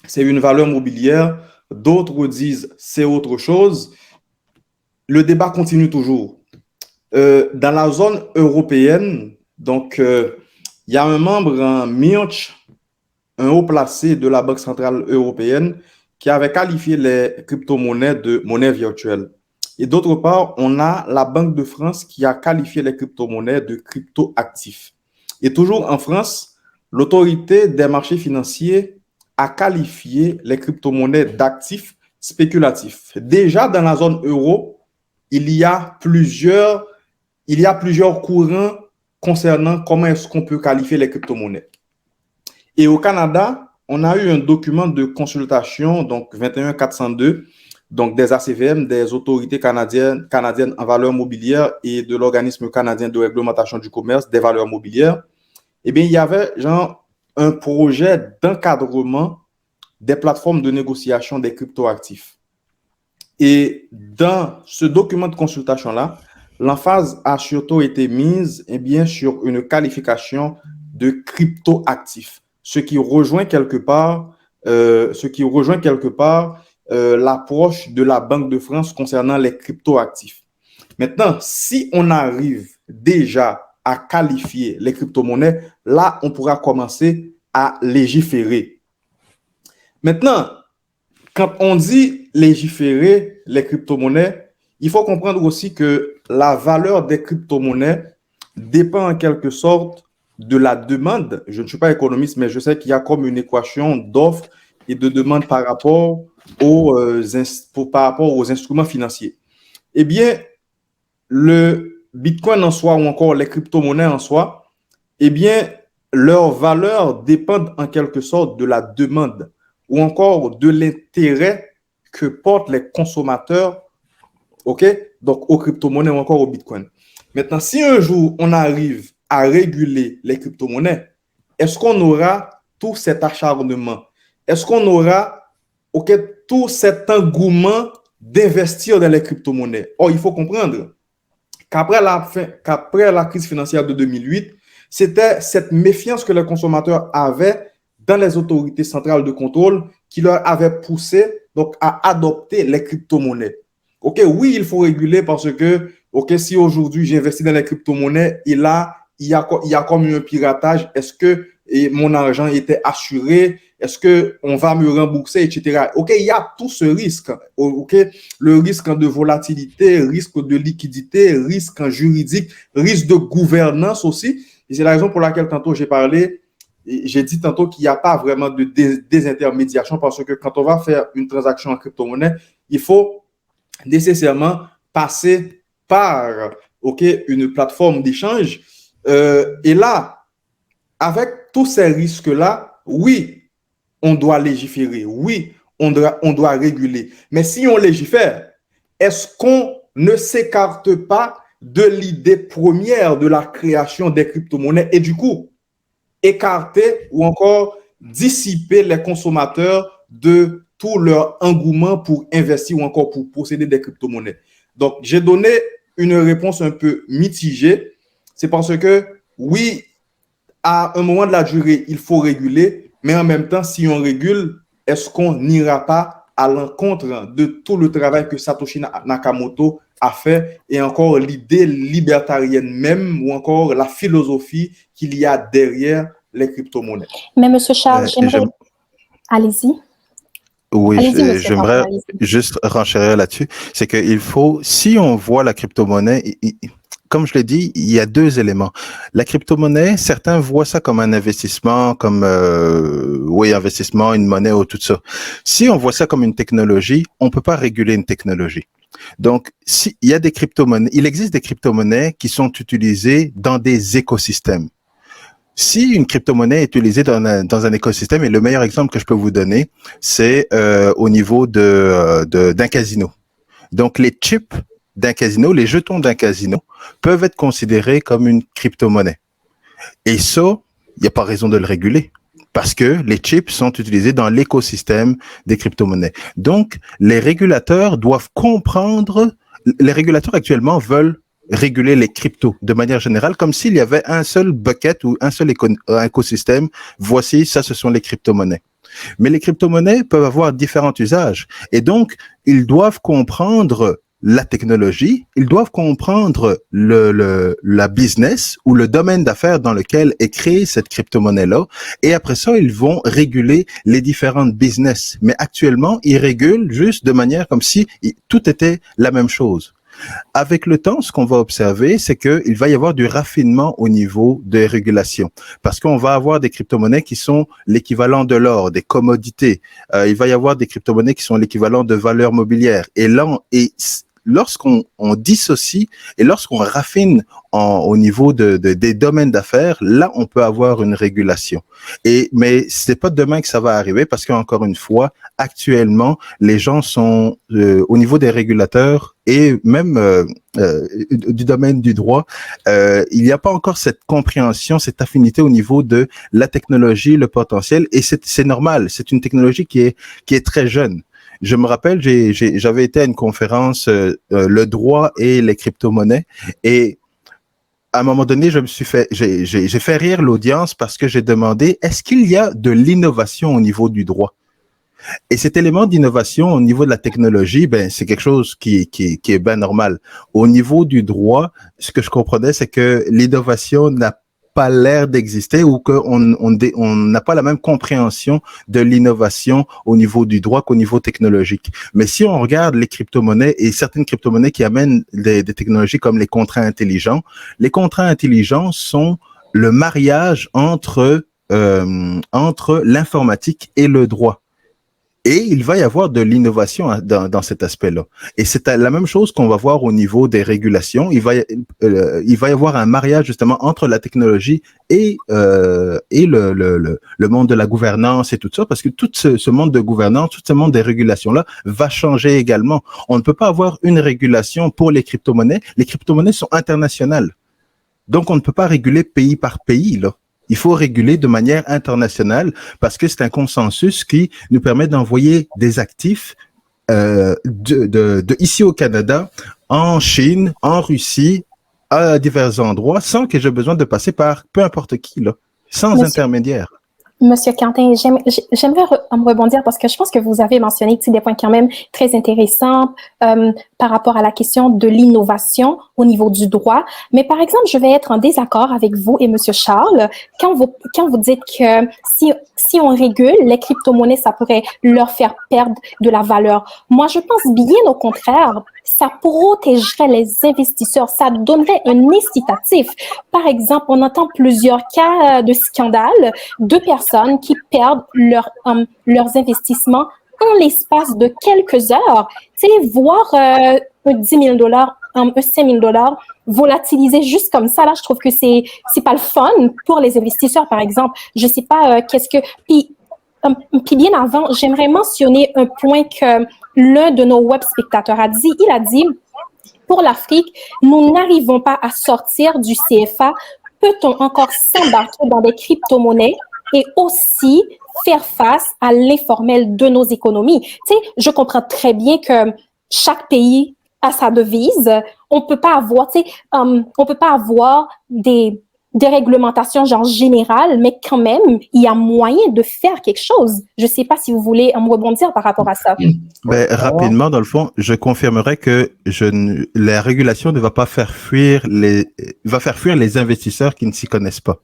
c'est une valeur mobilière, d'autres disent c'est autre chose. Le débat continue toujours. Dans la zone européenne, donc, il y a un membre, Mirch, un haut placé de la Banque centrale européenne, qui avait qualifié les crypto-monnaies de monnaie virtuelle. Et d'autre part, on a la Banque de France qui a qualifié les crypto-monnaies de crypto-actifs. Et toujours en France, l'autorité des marchés financiers a qualifié les crypto-monnaies d'actifs spéculatifs. Déjà, dans la zone euro, il y a plusieurs courants concernant comment est-ce qu'on peut qualifier les crypto-monnaies. Et au Canada, on a eu un document de consultation, donc 21402, donc des ACVM, des autorités canadiennes en valeurs mobilières et de l'organisme canadien de réglementation du commerce des valeurs mobilières. Eh bien, il y avait un projet d'encadrement des plateformes de négociation des cryptoactifs. Et dans ce document de consultation-là, l'emphase a surtout été mise sur une qualification de cryptoactifs, ce qui rejoint quelque part l'approche de la Banque de France concernant les cryptoactifs. Maintenant, si on arrive déjà à qualifier les crypto-monnaies, là, on pourra commencer à légiférer. Maintenant, quand on dit légiférer les crypto-monnaies, il faut comprendre aussi que la valeur des crypto-monnaies dépend en quelque sorte de la demande. Je ne suis pas économiste, mais je sais qu'il y a comme une équation d'offre et de demande par rapport aux instruments financiers. Eh bien, le Bitcoin en soi ou encore les crypto-monnaies en soi, eh bien, leur valeur dépend en quelque sorte de la demande ou encore de l'intérêt que portent les consommateurs, OK, donc aux crypto-monnaies ou encore au Bitcoin. Maintenant, si un jour on arrive à réguler les crypto-monnaies, est-ce qu'on aura tout cet acharnement? Est-ce qu'on aura tout cet engouement d'investir dans les crypto-monnaies? Or, il faut comprendre qu'après la crise financière de 2008, c'était cette méfiance que les consommateurs avaient dans les autorités centrales de contrôle qui leur avait poussé donc, à adopter les crypto-monnaies. OK, oui, il faut réguler parce que, OK, si aujourd'hui j'investis dans les crypto-monnaies et là, il y a comme un piratage, est-ce que mon argent était assuré? Est-ce qu'on va me rembourser, etc. OK, il y a tout ce risque. OK, le risque de volatilité, risque de liquidité, risque juridique, risque de gouvernance aussi. Et c'est la raison pour laquelle tantôt j'ai dit tantôt qu'il n'y a pas vraiment de désintermédiation parce que quand on va faire une transaction en crypto-monnaie, il faut nécessairement passer par une plateforme d'échange. Et là, avec tous ces risques-là, oui, on doit légiférer, oui, on doit réguler. Mais si on légifère, est-ce qu'on ne s'écarte pas de l'idée première de la création des crypto-monnaies et du coup, écarter ou encore dissiper les consommateurs de tout leur engouement pour investir ou encore pour posséder des crypto-monnaies? Donc, j'ai donné une réponse un peu mitigée. C'est parce que, oui, à un moment de la durée, il faut réguler, mais en même temps, si on régule, est-ce qu'on n'ira pas à l'encontre de tout le travail que Satoshi Nakamoto a fait et encore l'idée libertarienne même ou encore la philosophie qu'il y a derrière les crypto-monnaies? Mais M. Charles, j'aimerais... Allez-y. Oui, j'aimerais juste renchérir là-dessus. C'est qu'il faut, si on voit la crypto-monnaie, comme je l'ai dit, il y a deux éléments. La crypto-monnaie, certains voient ça comme un investissement, comme investissement, une monnaie ou tout ça. Si on voit ça comme une technologie, on peut pas réguler une technologie. Donc, il y a des crypto-monnaies, il existe des crypto-monnaies qui sont utilisées dans des écosystèmes. Si une crypto-monnaie est utilisée dans un écosystème, et le meilleur exemple que je peux vous donner, c'est au niveau d'un casino. Donc, les chips d'un casino, les jetons d'un casino peuvent être considérés comme une crypto-monnaie. Et ça, il n'y a pas raison de le réguler parce que les chips sont utilisés dans l'écosystème des crypto-monnaies. Donc, les régulateurs doivent comprendre, les régulateurs actuellement veulent réguler les cryptos de manière générale, comme s'il y avait un seul bucket ou un seul écosystème. Voici, ça, ce sont les crypto-monnaies. Mais les crypto-monnaies peuvent avoir différents usages. Et donc, ils doivent comprendre la technologie, ils doivent comprendre la business ou le domaine d'affaires dans lequel est créée cette crypto-monnaie-là. Et après ça, ils vont réguler les différentes business. Mais actuellement, ils régulent juste de manière comme si tout était la même chose. Avec le temps, ce qu'on va observer, c'est qu'il va y avoir du raffinement au niveau des régulations, parce qu'on va avoir des crypto-monnaies qui sont l'équivalent de l'or, des commodités. Il va y avoir des crypto-monnaies qui sont l'équivalent de valeurs mobilières. Et là, lorsqu'on dissocie et lorsqu'on raffine au niveau des domaines d'affaires, là, on peut avoir une régulation. Mais c'est pas demain que ça va arriver parce qu'encore une fois, actuellement, les gens sont au niveau des régulateurs et même du domaine du droit, il n'y a pas encore cette compréhension, cette affinité au niveau de la technologie, le potentiel, et c'est normal. C'est une technologie qui est très jeune. Je me rappelle, j'avais été à une conférence, le droit et les crypto-monnaies, et à un moment donné, j'ai fait rire l'audience parce que j'ai demandé, est-ce qu'il y a de l'innovation au niveau du droit? Et cet élément d'innovation au niveau de la technologie, c'est quelque chose qui est bien normal. Au niveau du droit, ce que je comprenais, c'est que l'innovation n'a pas l'air d'exister ou on n'a pas la même compréhension de l'innovation au niveau du droit qu'au niveau technologique. Mais si on regarde les crypto-monnaies et certaines crypto-monnaies qui amènent des technologies comme les contrats intelligents sont le mariage entre l'informatique et le droit. Et il va y avoir de l'innovation dans cet aspect-là. Et c'est la même chose qu'on va voir au niveau des régulations. Il va y avoir un mariage justement entre la technologie et le monde de la gouvernance et tout ça, parce que tout ce monde de gouvernance, tout ce monde des régulations-là va changer également. On ne peut pas avoir une régulation pour les crypto-monnaies. Les crypto-monnaies sont internationales. Donc, on ne peut pas réguler pays par pays, là. Il faut réguler de manière internationale parce que c'est un consensus qui nous permet d'envoyer des actifs de ici au Canada, en Chine, en Russie, à divers endroits, sans que j'ai besoin de passer par peu importe qui, là, sans intermédiaire. Monsieur Quentin, j'aimerais rebondir parce que je pense que vous avez mentionné des points quand même très intéressants par rapport à la question de l'innovation au niveau du droit. Mais par exemple, je vais être en désaccord avec vous et Monsieur Charles quand vous dites que si on régule les crypto-monnaies, ça pourrait leur faire perdre de la valeur. Moi, je pense bien au contraire. Ça protégerait les investisseurs, ça donnerait un incitatif. Par exemple, on entend plusieurs cas de scandales de personnes qui perdent leurs investissements en l'espace de quelques heures. Tu sais, voir un 10 000 $, un 5 000 $ volatiliser juste comme ça, là, je trouve que c'est pas le fun pour les investisseurs, par exemple. Je sais pas Puis bien avant, j'aimerais mentionner un point que l'un de nos web spectateurs a dit. Il a dit, pour l'Afrique, nous n'arrivons pas à sortir du CFA. Peut-on encore s'embarquer dans des crypto-monnaies et aussi faire face à l'informel de nos économies? Tu sais, je comprends très bien que chaque pays a sa devise. On peut pas avoir, on peut pas avoir des réglementations genre générales, mais quand même, il y a moyen de faire quelque chose. Je ne sais pas si vous voulez me rebondir par rapport à ça. Ben, rapidement, dans le fond, je confirmerai que la régulation ne va pas faire fuir va faire fuir les investisseurs qui ne s'y connaissent pas.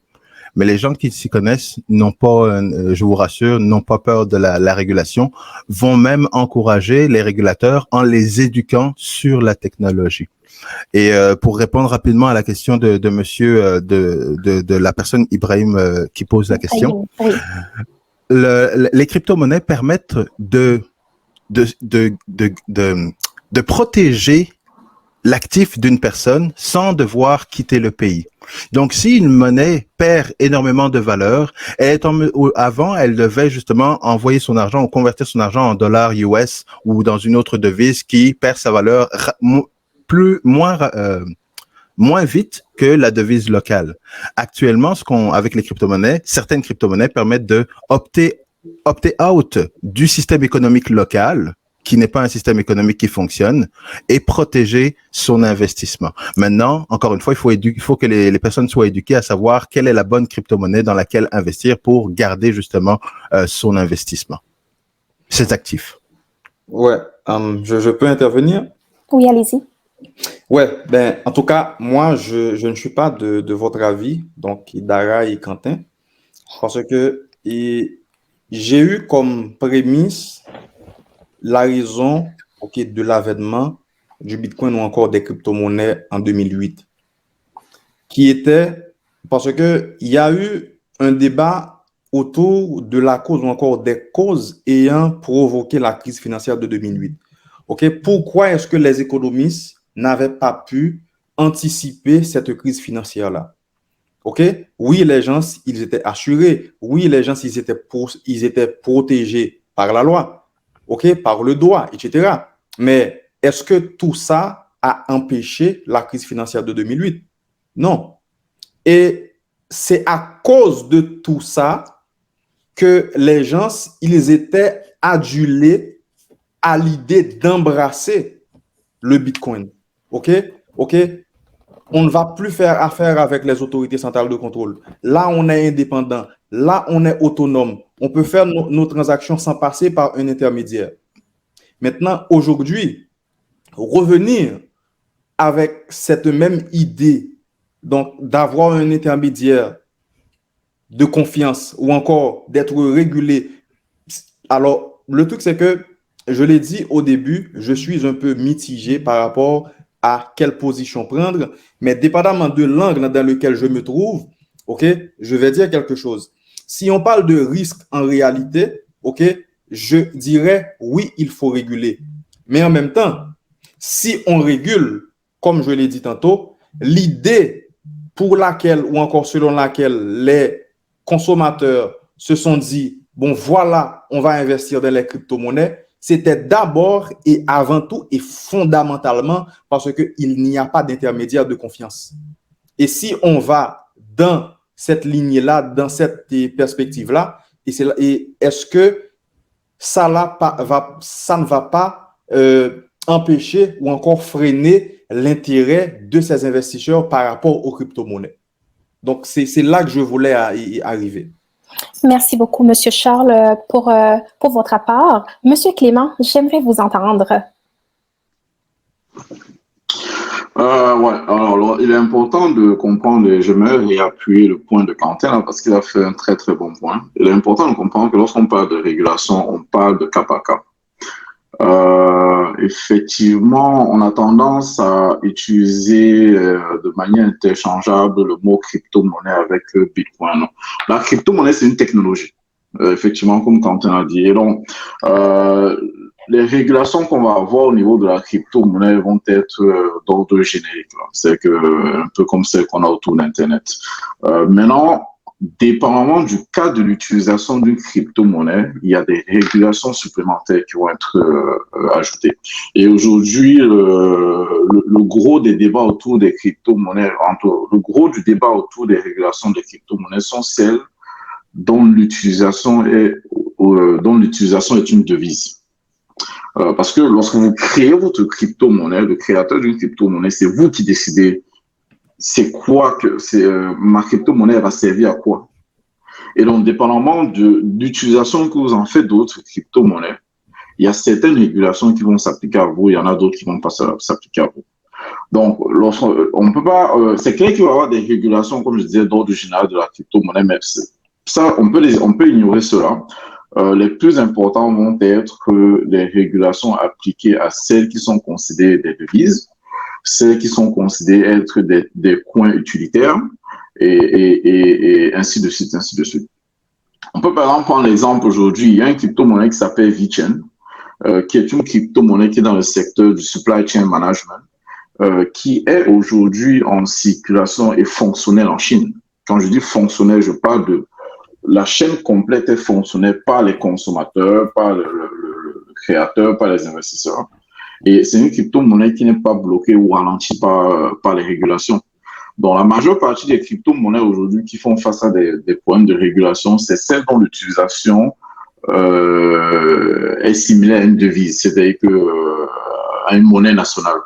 Mais les gens qui s'y connaissent n'ont pas, je vous rassure, n'ont pas peur de la régulation, vont même encourager les régulateurs en les éduquant sur la technologie. Et pour répondre rapidement à la question de monsieur, de la personne Ibrahim qui pose la question, oui. Les crypto-monnaies permettent de protéger l'actif d'une personne sans devoir quitter le pays. Donc, si une monnaie perd énormément de valeur, avant, elle devait justement envoyer son argent ou convertir son argent en dollars US ou dans une autre devise qui perd sa valeur moins vite que la devise locale. Actuellement, avec les crypto-monnaies, certaines crypto-monnaies permettent de opter out du système économique local, qui n'est pas un système économique qui fonctionne, et protéger son investissement. Maintenant, encore une fois, il faut que les personnes soient éduquées à savoir quelle est la bonne crypto-monnaie dans laquelle investir pour garder justement son investissement, ses actifs. Ouais, je peux intervenir? Oui, allez-y. Ouais, ben, en tout cas, moi, je ne suis pas de votre avis, donc Dara et Quentin, parce que j'ai eu comme prémisse la raison de l'avènement du Bitcoin ou encore des crypto-monnaies en 2008, qui était parce qu'il y a eu un débat autour de la cause ou encore des causes ayant provoqué la crise financière de 2008. Pourquoi est-ce que les économistes n'avaient pas pu anticiper cette crise financière-là? Oui, les gens, ils étaient assurés. Oui, les gens, ils étaient protégés par la loi. Par le droit, etc. Mais est-ce que tout ça a empêché la crise financière de 2008? Non. Et c'est à cause de tout ça que les gens, ils étaient adulés à l'idée d'embrasser le Bitcoin. On ne va plus faire affaire avec les autorités centrales de contrôle. Là, on est indépendant. Là, on est autonome. On peut faire nos transactions sans passer par un intermédiaire. Maintenant, aujourd'hui, revenir avec cette même idée Donc, d'avoir un intermédiaire de confiance ou encore d'être régulé. Alors, le truc, c'est que, je l'ai dit au début, je suis un peu mitigé par rapport à quelle position prendre, mais dépendamment de l'angle dans lequel je me trouve, OK, je vais dire quelque chose. Si on parle de risque en réalité, OK, je dirais oui, il faut réguler. Mais en même temps, si on régule, comme je l'ai dit tantôt, l'idée pour laquelle ou encore selon laquelle les consommateurs se sont dit, bon, voilà, on va investir dans les crypto-monnaies, c'était d'abord et avant tout et fondamentalement parce qu'il n'y a pas d'intermédiaire de confiance. Et si on va dans cette ligne-là, dans cette perspective-là, et est-ce que ça ne va pas empêcher ou encore freiner l'intérêt de ces investisseurs par rapport aux crypto-monnaies? Donc, c'est là que je voulais y arriver. Merci beaucoup, Monsieur Charles, pour votre apport. Monsieur Clément, j'aimerais vous entendre. Ouais, alors, il est important de comprendre, et j'aimerais réappuyer le point de Quentin là, parce qu'il a fait un très très bon point. Il est important de comprendre que lorsqu'on parle de régulation, on parle de cas par cas. Effectivement, on a tendance à utiliser de manière interchangeable le mot crypto-monnaie avec Bitcoin. Non. La crypto-monnaie, c'est une technologie, effectivement, comme Quentin a dit. Et donc, les régulations qu'on va avoir au niveau de la crypto-monnaie vont être d'ordre générique. C'est un peu comme celles qu'on a autour d'Internet. Maintenant, dépendamment du cas de l'utilisation d'une crypto-monnaie, il y a des régulations supplémentaires qui vont être ajoutées. Et aujourd'hui, le gros des débats autour des crypto-monnaies, le gros du débat autour des régulations des crypto-monnaies sont celles dont l'utilisation est une devise. Parce que lorsque vous créez votre crypto-monnaie, le créateur d'une crypto-monnaie, c'est vous qui décidez c'est quoi que ma crypto-monnaie va servir à quoi. Et donc, dépendamment de l'utilisation que vous en faites d'autres crypto-monnaies, il y a certaines régulations qui vont s'appliquer à vous, il y en a d'autres qui vont pas s'appliquer à vous. Donc, on peut pas, c'est clair qu'il va y avoir des régulations, comme je disais, d'ordre général de la crypto-monnaie, mais ça, on peut ignorer cela. Les plus importants vont être les régulations appliquées à celles qui sont considérées des devises, celles qui sont considérées être des coins utilitaires, et ainsi de suite, ainsi de suite. On peut par exemple prendre l'exemple aujourd'hui, il y a une crypto-monnaie qui s'appelle VeChain, qui est une crypto-monnaie qui est dans le secteur du supply chain management, qui est aujourd'hui en circulation et fonctionnelle en Chine. Quand je dis fonctionnelle, je parle de la chaîne complète est fonctionnelle par les consommateurs, par le créateur, par les investisseurs. Et c'est une crypto-monnaie qui n'est pas bloquée ou ralentie par les régulations. Donc, la majeure partie des crypto-monnaies aujourd'hui qui font face à des problèmes de régulation, c'est celles dont l'utilisation est similaire à une devise, c'est-à-dire à une monnaie nationale.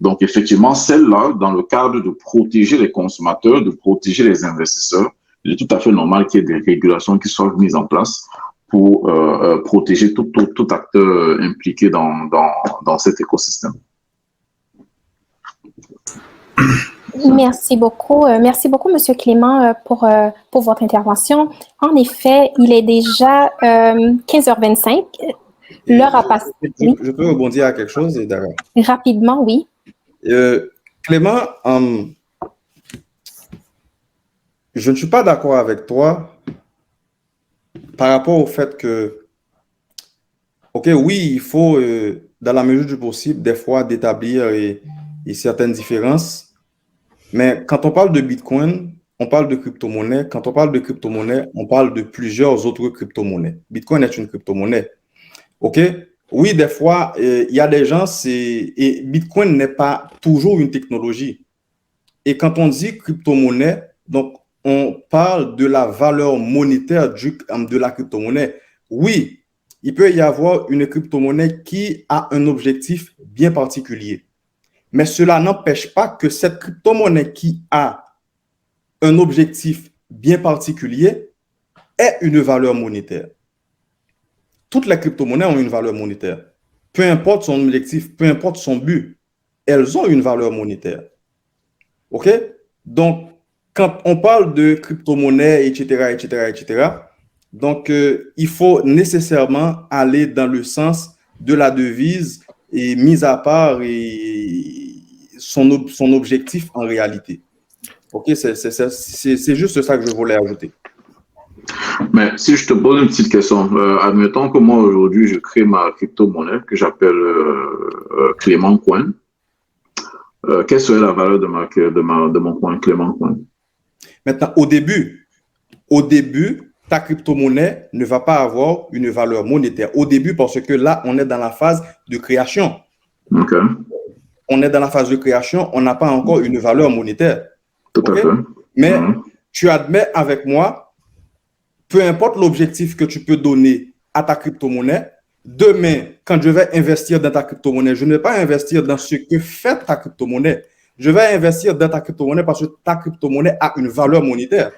Donc, effectivement, celle-là, dans le cadre de protéger les consommateurs, de protéger les investisseurs, il est tout à fait normal qu'il y ait des régulations qui soient mises en place pour protéger tout acteur impliqué dans cet écosystème. Merci beaucoup, Monsieur Clément, pour votre intervention. En effet, il est déjà 15h25. L'heure a passé. Oui. Je peux rebondir à quelque chose, Dara? Rapidement, oui. Clément, je ne suis pas d'accord avec toi par rapport au fait que, OK, oui, il faut, dans la mesure du possible, des fois, d'établir certaines différences. Mais quand on parle de Bitcoin, on parle de crypto-monnaie. Quand on parle de crypto-monnaie, on parle de plusieurs autres crypto-monnaies. Bitcoin est une crypto-monnaie. OK? Oui, des fois, il y a des gens, et Bitcoin n'est pas toujours une technologie. Et quand on dit crypto-monnaie, donc, on parle de la valeur monétaire de la crypto-monnaie. Oui, il peut y avoir une crypto-monnaie qui a un objectif bien particulier. Mais cela n'empêche pas que cette crypto-monnaie qui a un objectif bien particulier ait une valeur monétaire. Toutes les crypto-monnaies ont une valeur monétaire. Peu importe son objectif, peu importe son but, elles ont une valeur monétaire. OK? Donc, quand on parle de crypto-monnaie, etc., donc il faut nécessairement aller dans le sens de la devise et mis à part son objectif en réalité. OK, c'est juste ça que je voulais ajouter. Mais si je te pose une petite question, admettons que moi aujourd'hui je crée ma crypto-monnaie que j'appelle Clément Coin. Quelle serait la valeur de mon coin Clément Coin? Maintenant, au début, ta crypto-monnaie ne va pas avoir une valeur monétaire. Au début, parce que là, on est dans la phase de création. OK. On est dans la phase de création, on n'a pas encore une valeur monétaire. Tout à fait. Mais tu admets avec moi, peu importe l'objectif que tu peux donner à ta crypto-monnaie, demain, quand je vais investir dans ta crypto-monnaie, je ne vais pas investir dans ce que fait ta crypto-monnaie. Je vais investir dans ta crypto-monnaie parce que ta crypto-monnaie a une valeur monétaire.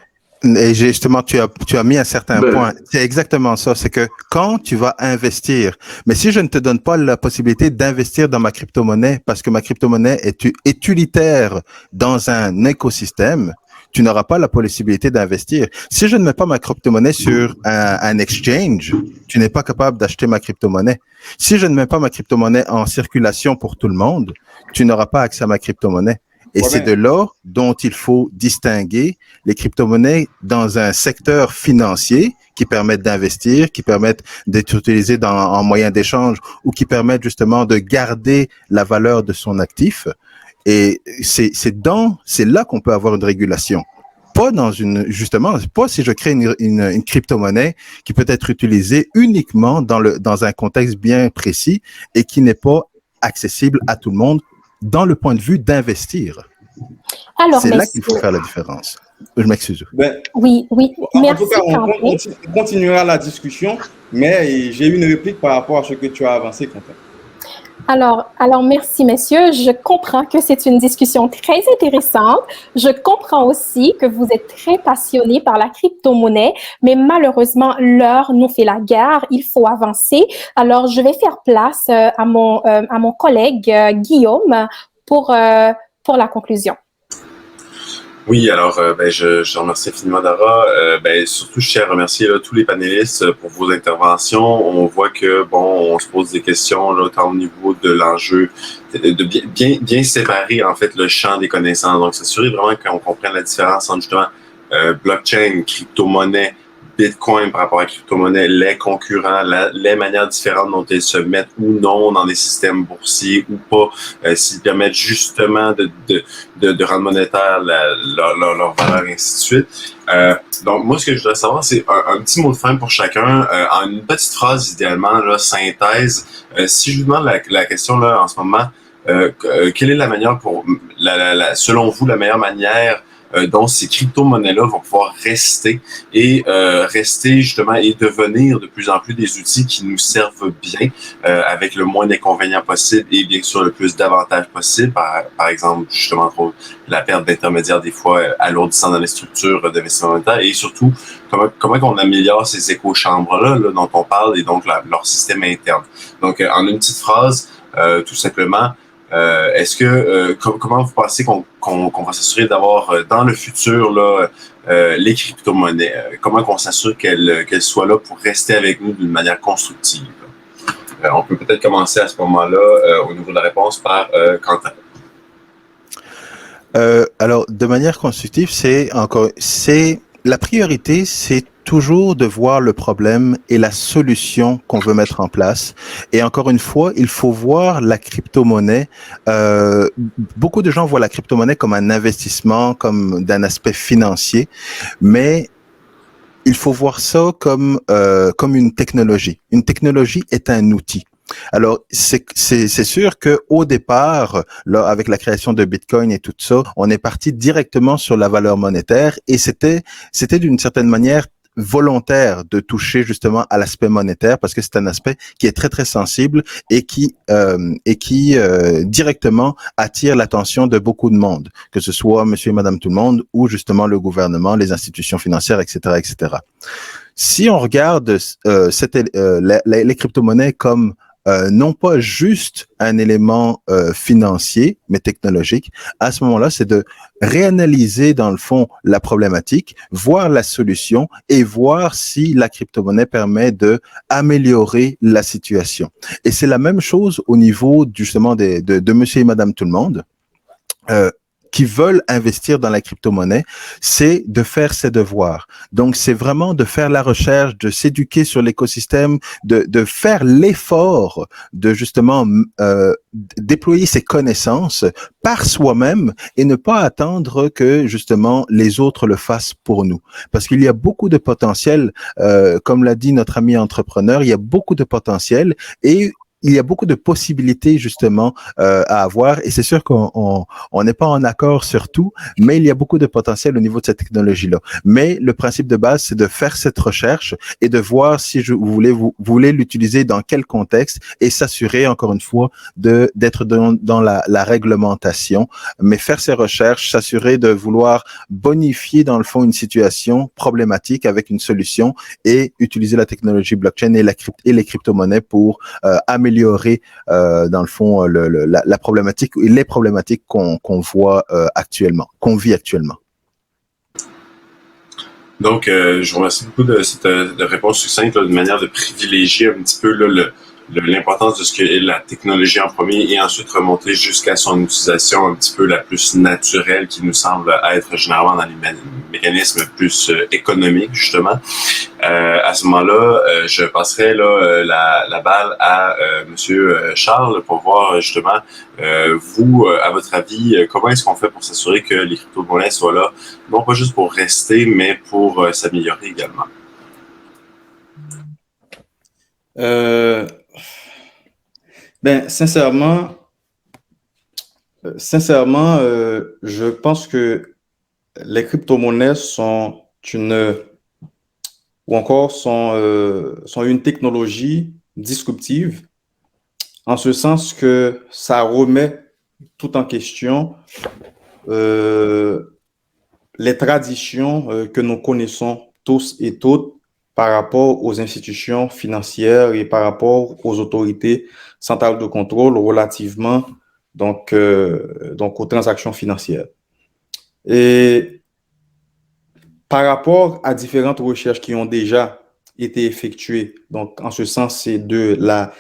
Et justement, tu as mis un certain point. C'est exactement ça. C'est que quand tu vas investir, mais si je ne te donne pas la possibilité d'investir dans ma crypto-monnaie parce que ma crypto-monnaie est utilitaire dans un écosystème, tu n'auras pas la possibilité d'investir. Si je ne mets pas ma crypto-monnaie sur un exchange, tu n'es pas capable d'acheter ma crypto-monnaie. Si je ne mets pas ma crypto-monnaie en circulation pour tout le monde, tu n'auras pas accès à ma crypto-monnaie. Et c'est de là dont il faut distinguer les crypto-monnaies dans un secteur financier qui permettent d'investir, qui permettent d'être utilisés en moyen d'échange ou qui permettent justement de garder la valeur de son actif. Et c'est là qu'on peut avoir une régulation. Pas pas si je crée une crypto-monnaie qui peut être utilisée uniquement dans un contexte bien précis et qui n'est pas accessible à tout le monde dans le point de vue d'investir. Alors, c'est là qu'il faut faire la différence. Je m'excuse. Oui. Merci. En tout cas, on continuera la discussion, mais j'ai une réplique par rapport à ce que tu as avancé, Quentin. Alors, merci, messieurs. Je comprends que c'est une discussion très intéressante. Je comprends aussi que vous êtes très passionnés par la crypto-monnaie, mais malheureusement, l'heure nous fait la guerre. Il faut avancer. Alors, je vais faire place à mon collègue Guillaume pour la conclusion. Oui, alors je remercie infiniment Dara. Surtout, je tiens à remercier tous les panélistes pour vos interventions. On voit que on se pose des questions là, tant au niveau de l'enjeu, de bien séparer en fait le champ des connaissances. Donc, s'assurer vraiment qu'on comprenne la différence entre justement blockchain, crypto-monnaie, Bitcoin par rapport à la crypto-monnaie, les concurrents, les manières différentes dont ils se mettent ou non dans des systèmes boursiers ou pas, s'ils permettent justement de rendre monétaire leur valeur, et ainsi de suite. Donc, moi, ce que je voudrais savoir, c'est un petit mot de fin pour chacun, en une petite phrase, idéalement, là, synthèse. Si je vous demande la question là en ce moment, quelle est la manière selon vous, la meilleure manière dont ces crypto-monnaies-là vont pouvoir rester justement et devenir de plus en plus des outils qui nous servent bien avec le moins d'inconvénients possible et bien sûr le plus d'avantages possible, par exemple justement entre autres la perte d'intermédiaires des fois alourdissant dans les structures d'investissement monétaire et surtout comment on améliore ces éco-chambres-là là, dont on parle et donc leur système interne. Donc en une petite phrase, tout simplement, est-ce que comment vous pensez qu'on va s'assurer d'avoir dans le futur là les crypto-monnaies? Comment qu'on s'assure qu'elles soient là pour rester avec nous d'une manière constructive? On peut peut-être commencer à ce moment-là au niveau de la réponse par Quentin. Alors, de manière constructive, la priorité, c'est toujours de voir le problème et la solution qu'on veut mettre en place. Et encore une fois, il faut voir la crypto-monnaie. Beaucoup de gens voient la crypto-monnaie comme un investissement, comme d'un aspect financier, mais il faut voir ça comme une technologie. Une technologie est un outil. Alors, c'est sûr que au départ, là, avec la création de Bitcoin et tout ça, on est parti directement sur la valeur monétaire et c'était d'une certaine manière volontaire de toucher justement à l'aspect monétaire parce que c'est un aspect qui est très très sensible et qui directement attire l'attention de beaucoup de monde, que ce soit monsieur et madame tout le monde ou justement le gouvernement, les institutions financières, etc., etc. Si on regarde les crypto-monnaies comme non pas juste un élément financier, mais technologique, à ce moment-là, c'est de réanalyser dans le fond la problématique, voir la solution et voir si la crypto-monnaie permet de améliorer la situation. Et c'est la même chose au niveau justement de monsieur et madame tout le monde. Qui veulent investir dans la crypto-monnaie, c'est de faire ses devoirs. Donc, c'est vraiment de faire la recherche, de s'éduquer sur l'écosystème, de faire l'effort de justement déployer ses connaissances par soi-même et ne pas attendre que justement les autres le fassent pour nous. Parce qu'il y a beaucoup de potentiel, comme l'a dit notre ami entrepreneur, il y a beaucoup de potentiel et il y a beaucoup de possibilités justement à avoir et c'est sûr qu'on n'est pas en accord sur tout, mais il y a beaucoup de potentiel au niveau de cette technologie-là. Mais le principe de base, c'est de faire cette recherche et de voir si vous voulez l'utiliser dans quel contexte et s'assurer encore une fois d'être dans la réglementation, mais faire ces recherches, s'assurer de vouloir bonifier dans le fond une situation problématique avec une solution et utiliser la technologie blockchain et les crypto-monnaies pour améliorer dans le fond la problématique et les problématiques qu'on voit actuellement, qu'on vit actuellement. Donc, je vous remercie beaucoup de cette réponse succincte, de manière de privilégier un petit peu l'importance de ce qu'est la technologie en premier et ensuite remonter jusqu'à son utilisation un petit peu la plus naturelle qui nous semble être généralement dans les mécanismes plus économiques, justement. À ce moment-là, je passerai la balle à Monsieur Charles pour voir justement, vous, à votre avis, comment est-ce qu'on fait pour s'assurer que les crypto-monnaies soient là, non pas juste pour rester, mais pour s'améliorer également? Sincèrement, je pense que les crypto-monnaies sont une technologie disruptive, en ce sens que ça remet tout en question les traditions que nous connaissons tous et toutes par rapport aux institutions financières et par rapport aux autorités centrales de contrôle relativement donc aux transactions financières. Et par rapport à différentes recherches qui ont déjà été effectuées, donc en ce sens, c'est de la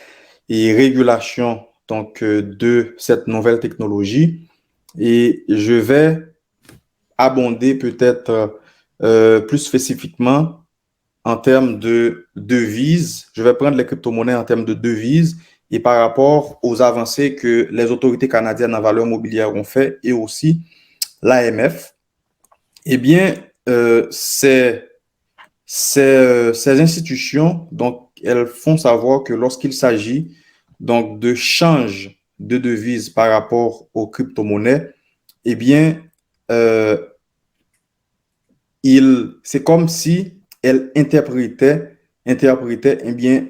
régulation donc de cette nouvelle technologie. Et je vais abonder peut-être plus spécifiquement en termes de devises. Je vais prendre les crypto-monnaies en termes de devises et par rapport aux avancées que les autorités canadiennes en valeurs mobilières ont fait et aussi l'AMF. Eh bien, ces institutions, donc, elles font savoir que lorsqu'il s'agit donc de change de devise par rapport aux crypto-monnaies, eh bien, c'est comme si elles interprétaient eh bien,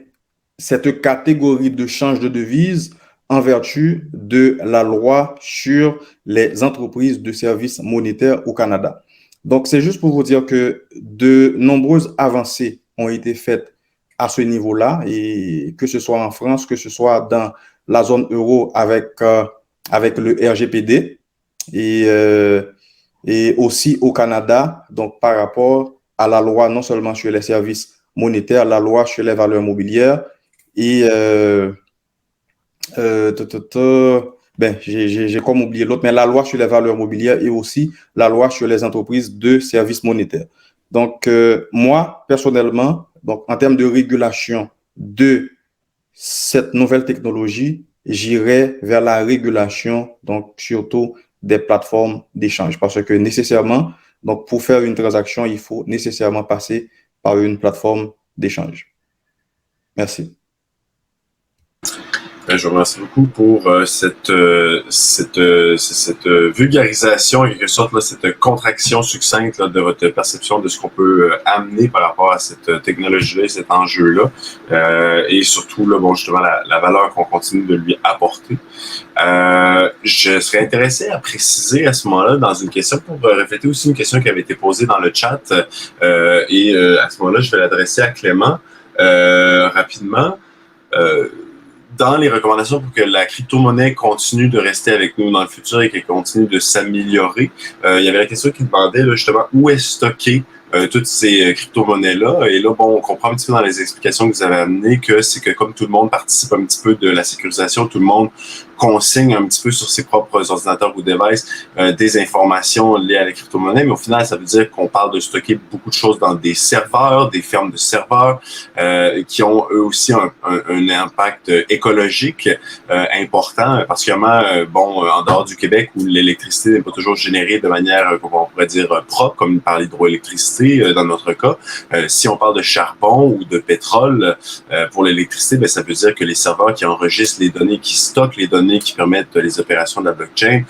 cette catégorie de change de devise en vertu de la loi sur les entreprises de services monétaires au Canada. Donc, c'est juste pour vous dire que de nombreuses avancées ont été faites à ce niveau-là, et que ce soit en France, que ce soit dans la zone euro avec le RGPD et aussi au Canada, donc par rapport à la loi non seulement sur les services monétaires, la loi sur les valeurs mobilières et j'ai comme oublié l'autre, mais la loi sur les valeurs mobilières et aussi la loi sur les entreprises de services monétaires. Donc, moi, personnellement, donc, en termes de régulation de cette nouvelle technologie, j'irai vers la régulation, donc surtout des plateformes d'échange, parce que nécessairement, donc pour faire une transaction, il faut nécessairement passer par une plateforme d'échange. Merci. Je vous remercie beaucoup pour cette vulgarisation, en quelque sorte, là, cette contraction succincte là, de votre perception de ce qu'on peut amener par rapport à cette technologie-là, cet enjeu-là, et surtout, là, bon, justement, la valeur qu'on continue de lui apporter. Je serais intéressé à préciser à ce moment-là, dans une question, pour refléter aussi une question qui avait été posée dans le chat, et à ce moment-là, je vais l'adresser à Clément rapidement. dans les recommandations pour que la crypto-monnaie continue de rester avec nous dans le futur et qu'elle continue de s'améliorer, il y avait la question qui demandait là, justement où est stocké toutes ces crypto-monnaies-là. Et là, bon, on comprend un petit peu dans les explications que vous avez amenées que c'est que comme tout le monde participe un petit peu de la sécurisation, tout le monde consigne un petit peu sur ses propres ordinateurs ou devices des informations liées à la crypto-monnaie, mais au final, ça veut dire qu'on parle de stocker beaucoup de choses dans des serveurs, des fermes de serveurs qui ont eux aussi un impact écologique important, particulièrement bon en dehors du Québec où l'électricité n'est pas toujours générée de manière, on pourrait dire, propre, comme par l'hydroélectricité dans notre cas. Si on parle de charbon ou de pétrole pour l'électricité, ben, ça veut dire que les serveurs qui enregistrent les données, qui stockent les données, qui permettent les opérations de la blockchain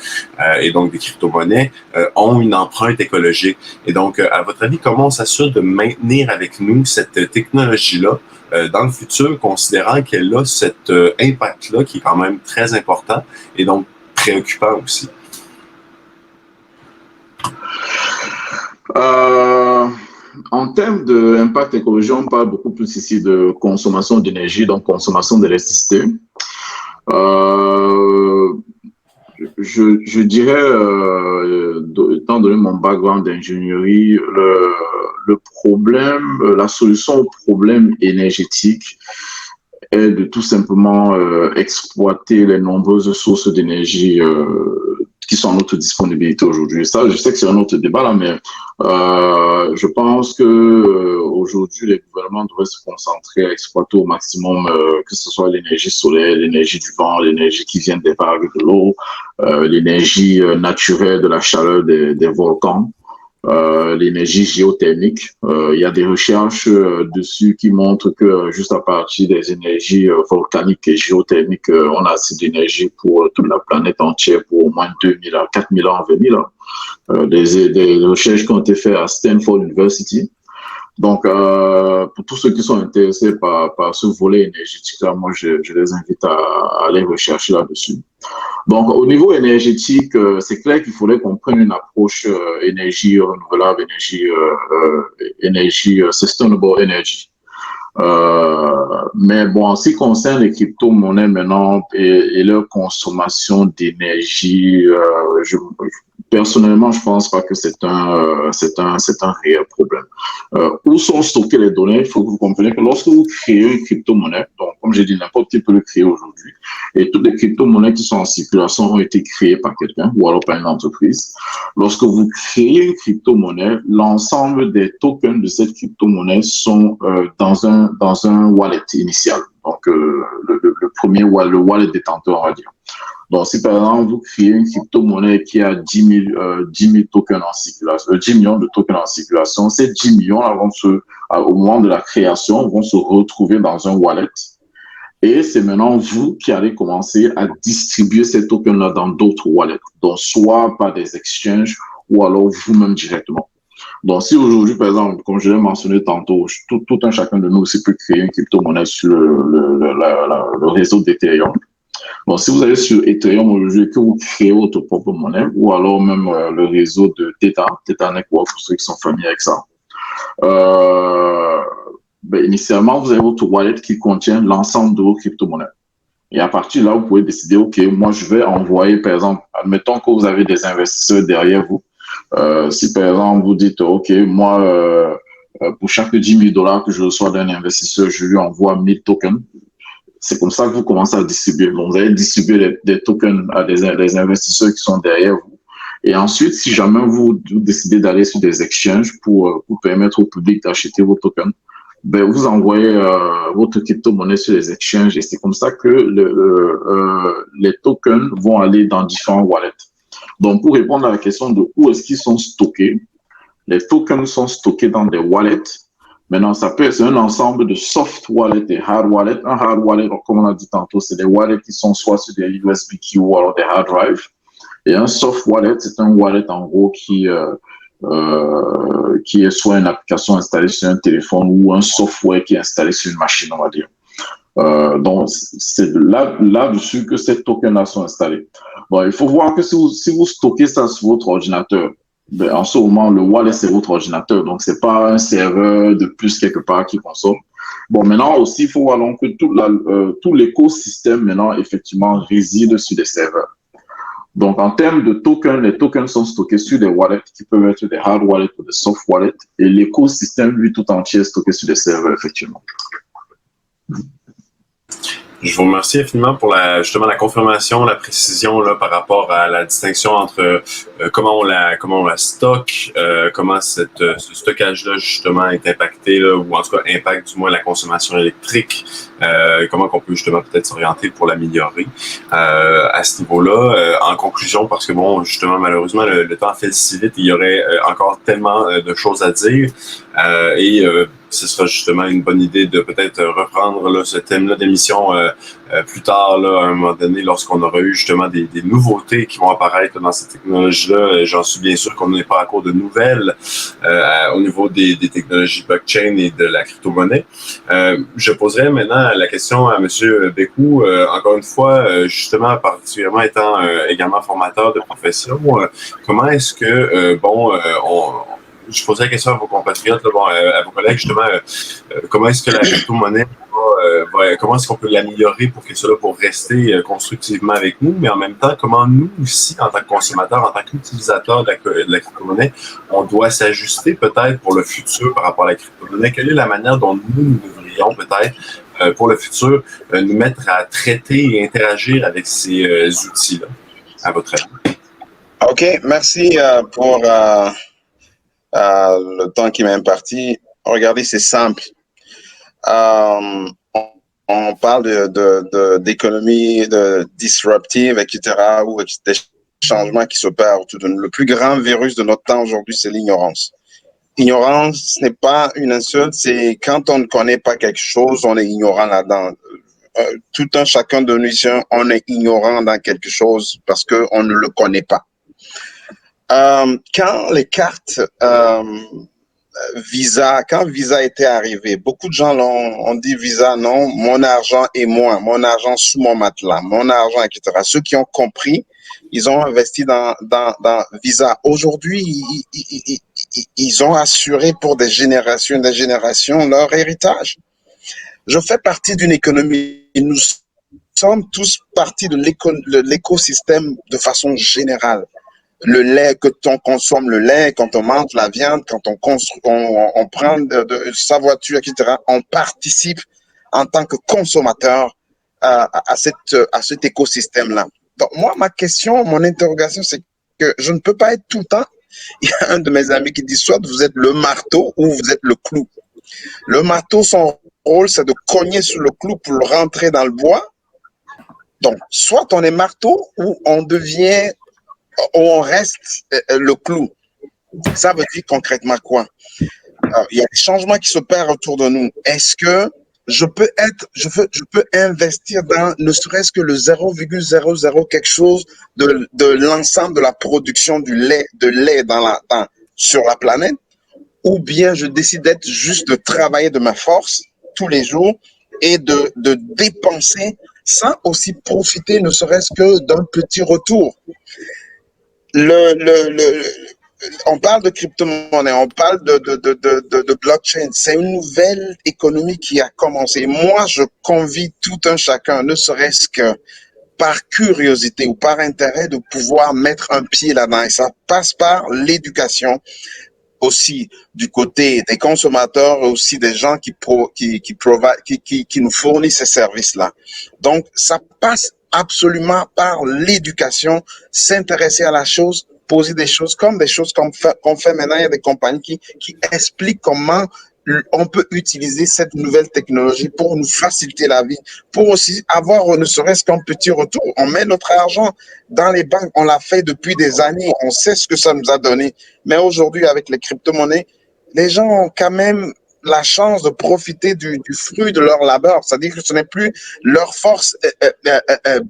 et donc des crypto-monnaies ont une empreinte écologique. Et donc, à votre avis, comment on s'assure de maintenir avec nous cette technologie-là dans le futur, considérant qu'elle a cet impact-là qui est quand même très important et donc préoccupant aussi? En termes d'impact écologique, on parle beaucoup plus ici de consommation d'énergie, donc consommation d'électricité. Je dirais, étant donné mon background d'ingénierie, le problème, la solution au problème énergétique est de tout simplement exploiter les nombreuses sources d'énergie qui sont à notre disponibilité aujourd'hui. Ça, je sais que c'est un autre débat là, mais je pense que aujourd'hui, les gouvernements devraient se concentrer à exploiter au maximum, que ce soit l'énergie solaire, l'énergie du vent, l'énergie qui vient des vagues de l'eau, l'énergie naturelle de la chaleur des volcans. L'énergie géothermique. Il y a des recherches dessus qui montrent que juste à partir des énergies volcaniques et géothermiques, on a assez d'énergie pour toute la planète entière pour au moins 2000 à 4000 ans à venir. Des recherches qui ont été faites à Stanford University. Donc, pour tous ceux qui sont intéressés par ce volet énergétique-là, moi, je les invite à aller rechercher là-dessus. Donc, au niveau énergétique, c'est clair qu'il faudrait qu'on prenne une approche énergie renouvelable, énergie sustainable energy. Mais bon, en ce qui concerne les crypto-monnaies maintenant et leur consommation d'énergie, personnellement, je pense pas que c'est un réel problème. Où sont stockées les données? Il faut que vous compreniez que lorsque vous créez une crypto-monnaie, donc comme j'ai dit, n'importe qui peut le créer aujourd'hui, et toutes les crypto-monnaies qui sont en circulation ont été créées par quelqu'un ou alors par une entreprise. Lorsque vous créez une crypto-monnaie, l'ensemble des tokens de cette crypto-monnaie sont dans un wallet initial. Donc, le premier wallet, le wallet détenteur, on va dire. Donc, si par exemple, vous créez une crypto-monnaie qui a 10 000 tokens en circulation, 10 millions de tokens en circulation, ces 10 millions là au moment de la création, vont se retrouver dans un wallet. Et c'est maintenant vous qui allez commencer à distribuer ces tokens-là dans d'autres wallets, donc soit par des exchanges ou alors vous-même directement. Donc, si aujourd'hui, par exemple, comme je l'ai mentionné tantôt, tout un chacun de nous aussi peut créer une crypto-monnaie sur le réseau d'Ethereum. Donc, si vous allez sur Ethereum aujourd'hui, que vous créez votre propre monnaie, ou alors même le réseau de Theta Network, pour ceux qui sont familiers avec ça, initialement, vous avez votre wallet qui contient l'ensemble de vos crypto-monnaies. Et à partir de là, vous pouvez décider, OK, moi, je vais envoyer, par exemple, admettons que vous avez des investisseurs derrière vous. Si, par exemple, vous dites, OK, moi, pour chaque 10 000 $ que je reçois d'un investisseur, je lui envoie 1000 tokens. C'est comme ça que vous commencez à distribuer. Donc, vous allez distribuer des tokens à des investisseurs qui sont derrière vous. Et ensuite, si jamais vous décidez d'aller sur des exchanges pour permettre au public d'acheter vos tokens, vous envoyez votre crypto-monnaie sur les exchanges et c'est comme ça que les tokens vont aller dans différents wallets. Donc, pour répondre à la question de où est-ce qu'ils sont stockés, les tokens sont stockés dans des wallets. Maintenant, c'est un ensemble de soft wallets et hard wallets. Un hard wallet, comme on a dit tantôt, c'est des wallets qui sont soit sur des USB-Key ou alors des hard drives. Et un soft wallet, c'est un wallet en gros qui est soit une application installée sur un téléphone ou un software qui est installé sur une machine, on va dire. Donc, c'est là-dessus que ces tokens-là sont installés. Bon, il faut voir que si vous stockez ça sur votre ordinateur, en ce moment, le wallet, c'est votre ordinateur. Donc, c'est pas un serveur de plus quelque part qui consomme. Bon, maintenant aussi, il faut voir donc que tout l'écosystème maintenant, effectivement, réside sur des serveurs. Donc, en termes de tokens, les tokens sont stockés sur des wallets qui peuvent être des hard wallets ou des soft wallets, et l'écosystème, lui, tout entier est stocké sur des serveurs, effectivement. Je vous remercie infiniment pour justement la confirmation, la précision là, par rapport à la distinction entre comment on la stocke, comment ce stockage-là justement est impacté, là, ou en tout cas impacte du moins la consommation électrique, comment qu'on peut justement peut-être s'orienter pour l'améliorer à ce niveau-là. En conclusion, parce que bon, justement, malheureusement, le temps file si vite, il y aurait encore tellement de choses à dire ce sera justement une bonne idée de peut-être reprendre là, ce thème-là d'émission plus tard, là, à un moment donné, lorsqu'on aura eu justement des nouveautés qui vont apparaître dans cette technologie-là. J'en suis bien sûr qu'on n'est pas à court de nouvelles au niveau des technologies blockchain et de la crypto-monnaie. Je poserai maintenant la question à M. Bécou, encore une fois, justement, particulièrement étant également formateur de profession, comment est-ce que, je posais la question à vos compatriotes, là, à vos collègues, justement, comment est-ce que la crypto-monnaie comment est-ce qu'on peut l'améliorer pour qu'elle soit là pour rester constructivement avec nous, mais en même temps, comment nous aussi, en tant que consommateurs, en tant qu'utilisateurs de la crypto-monnaie, on doit s'ajuster peut-être pour le futur par rapport à la crypto-monnaie. Quelle est la manière dont nous devrions peut-être, pour le futur, nous mettre à traiter et interagir avec ces outils-là, à votre avis? OK, merci pour le temps qui m'est imparti. Regardez, c'est simple. On parle d'économie disruptive, etc., ou des changements qui s'opèrent autour de nous. Le plus grand virus de notre temps aujourd'hui, c'est l'ignorance. Ignorance, ce n'est pas une insulte, c'est quand on ne connaît pas quelque chose, on est ignorant là-dedans. Tout un chacun de nous ici, on est ignorant dans quelque chose parce qu'on ne le connaît pas. Quand les cartes Visa, quand Visa était arrivé, beaucoup de gens ont dit Visa, non, mon argent est moi, mon argent sous mon matelas, mon argent, etc. Ceux qui ont compris, ils ont investi dans Visa. Aujourd'hui, ils ont assuré pour des générations leur héritage. Je fais partie d'une économie, nous sommes tous partie de l'écosystème de façon générale. Le lait, que on consomme le lait, quand on mange la viande, quand on construit, on prend de sa voiture, etc. On participe en tant que consommateur à cet écosystème-là. Donc moi, ma question, mon interrogation, c'est que je ne peux pas être tout le temps. Il y a un de mes amis qui dit soit vous êtes le marteau ou vous êtes le clou. Le marteau, son rôle, c'est de cogner sur le clou pour le rentrer dans le bois. Donc, soit on est marteau ou on devient on reste le clou. Ça veut dire concrètement quoi? Alors, il y a des changements qui s'opèrent autour de nous. Est-ce que je peux investir dans ne serait-ce que le 0,00 quelque chose de l'ensemble de la production de lait sur la planète? Ou bien je décide d'être juste de travailler de ma force tous les jours et de dépenser sans aussi profiter ne serait-ce que d'un petit retour? On parle de crypto-monnaie, on parle de blockchain. C'est une nouvelle économie qui a commencé. Moi, je convie tout un chacun, ne serait-ce que par curiosité ou par intérêt, de pouvoir mettre un pied là-dedans. Et ça passe par l'éducation aussi du côté des consommateurs et aussi des gens qui nous fournissent ces services-là. Donc, ça passe absolument par l'éducation, s'intéresser à la chose, poser des choses qu'on fait maintenant. Il y a des compagnies qui expliquent comment on peut utiliser cette nouvelle technologie pour nous faciliter la vie, pour aussi avoir ne serait-ce qu'un petit retour. On met notre argent dans les banques, on l'a fait depuis des années, on sait ce que ça nous a donné. Mais aujourd'hui, avec les crypto-monnaies, les gens ont quand même la chance de profiter du fruit de leur labeur. C'est-à-dire que ce n'est plus leur force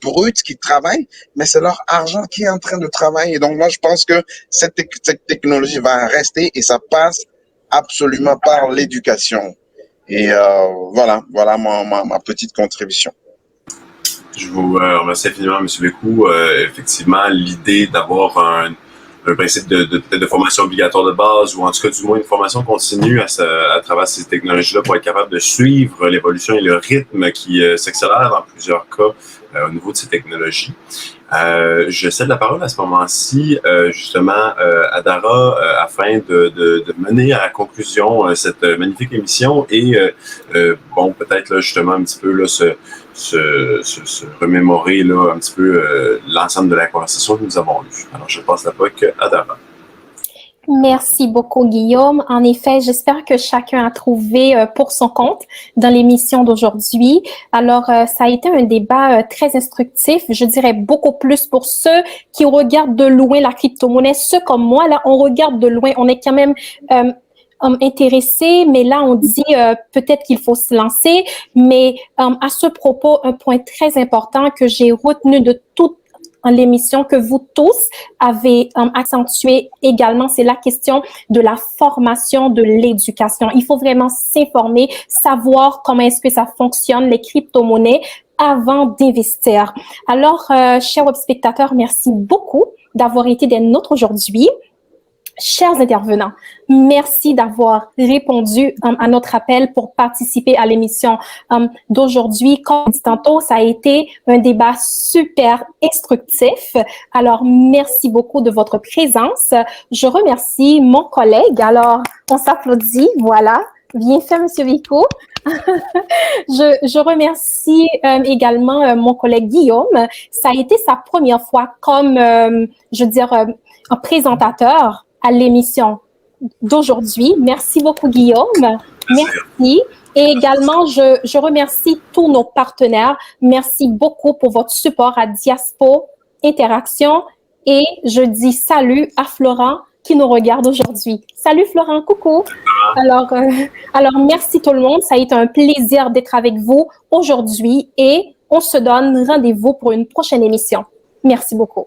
brute qui travaille, mais c'est leur argent qui est en train de travailler. Donc moi, je pense que cette technologie va rester et ça passe absolument par l'éducation. Et voilà ma petite contribution. Je vous remercie infiniment, M. Bécou. Effectivement, l'idée d'avoir un principe peut-être de formation obligatoire de base ou en tout cas du moins une formation continue à travers ces technologies-là pour être capable de suivre l'évolution et le rythme qui s'accélère dans plusieurs cas au niveau de ces technologies. Je cède la parole à ce moment-ci justement à Dara afin de mener à la conclusion cette magnifique émission et bon peut-être là justement un petit peu là se remémorer là un petit peu l'ensemble de la conversation que nous avons eue. Alors je passe la POC à Dara. Merci beaucoup, Guillaume. En effet, j'espère que chacun a trouvé pour son compte dans l'émission d'aujourd'hui. Alors, ça a été un débat très instructif, je dirais beaucoup plus pour ceux qui regardent de loin la crypto-monnaie. Ceux comme moi, là, on regarde de loin, on est quand même intéressé, mais là, on dit peut-être qu'il faut se lancer. Mais à ce propos, un point très important que j'ai retenu de toute l'émission que vous tous avez accentué également, c'est la question de la formation, de l'éducation. Il faut vraiment s'informer, savoir comment est-ce que ça fonctionne, les crypto-monnaies, avant d'investir. Alors, chers spectateurs, merci beaucoup d'avoir été des nôtres aujourd'hui. Chers intervenants, merci d'avoir répondu à notre appel pour participer à l'émission d'aujourd'hui. Comme dit tantôt, ça a été un débat super instructif. Alors, merci beaucoup de votre présence. Je remercie mon collègue. Alors, on s'applaudit. Voilà. Bien fait, Monsieur Vico. Je remercie également mon collègue Guillaume. Ça a été sa première fois comme, je veux dire, un présentateur à l'émission d'aujourd'hui. Merci beaucoup, Guillaume. Merci. Et également, je remercie tous nos partenaires. Merci beaucoup pour votre support à Diaspo Interaction. Et je dis salut à Florent qui nous regarde aujourd'hui. Salut Florent, coucou. Alors, merci tout le monde. Ça a été un plaisir d'être avec vous aujourd'hui et on se donne rendez-vous pour une prochaine émission. Merci beaucoup.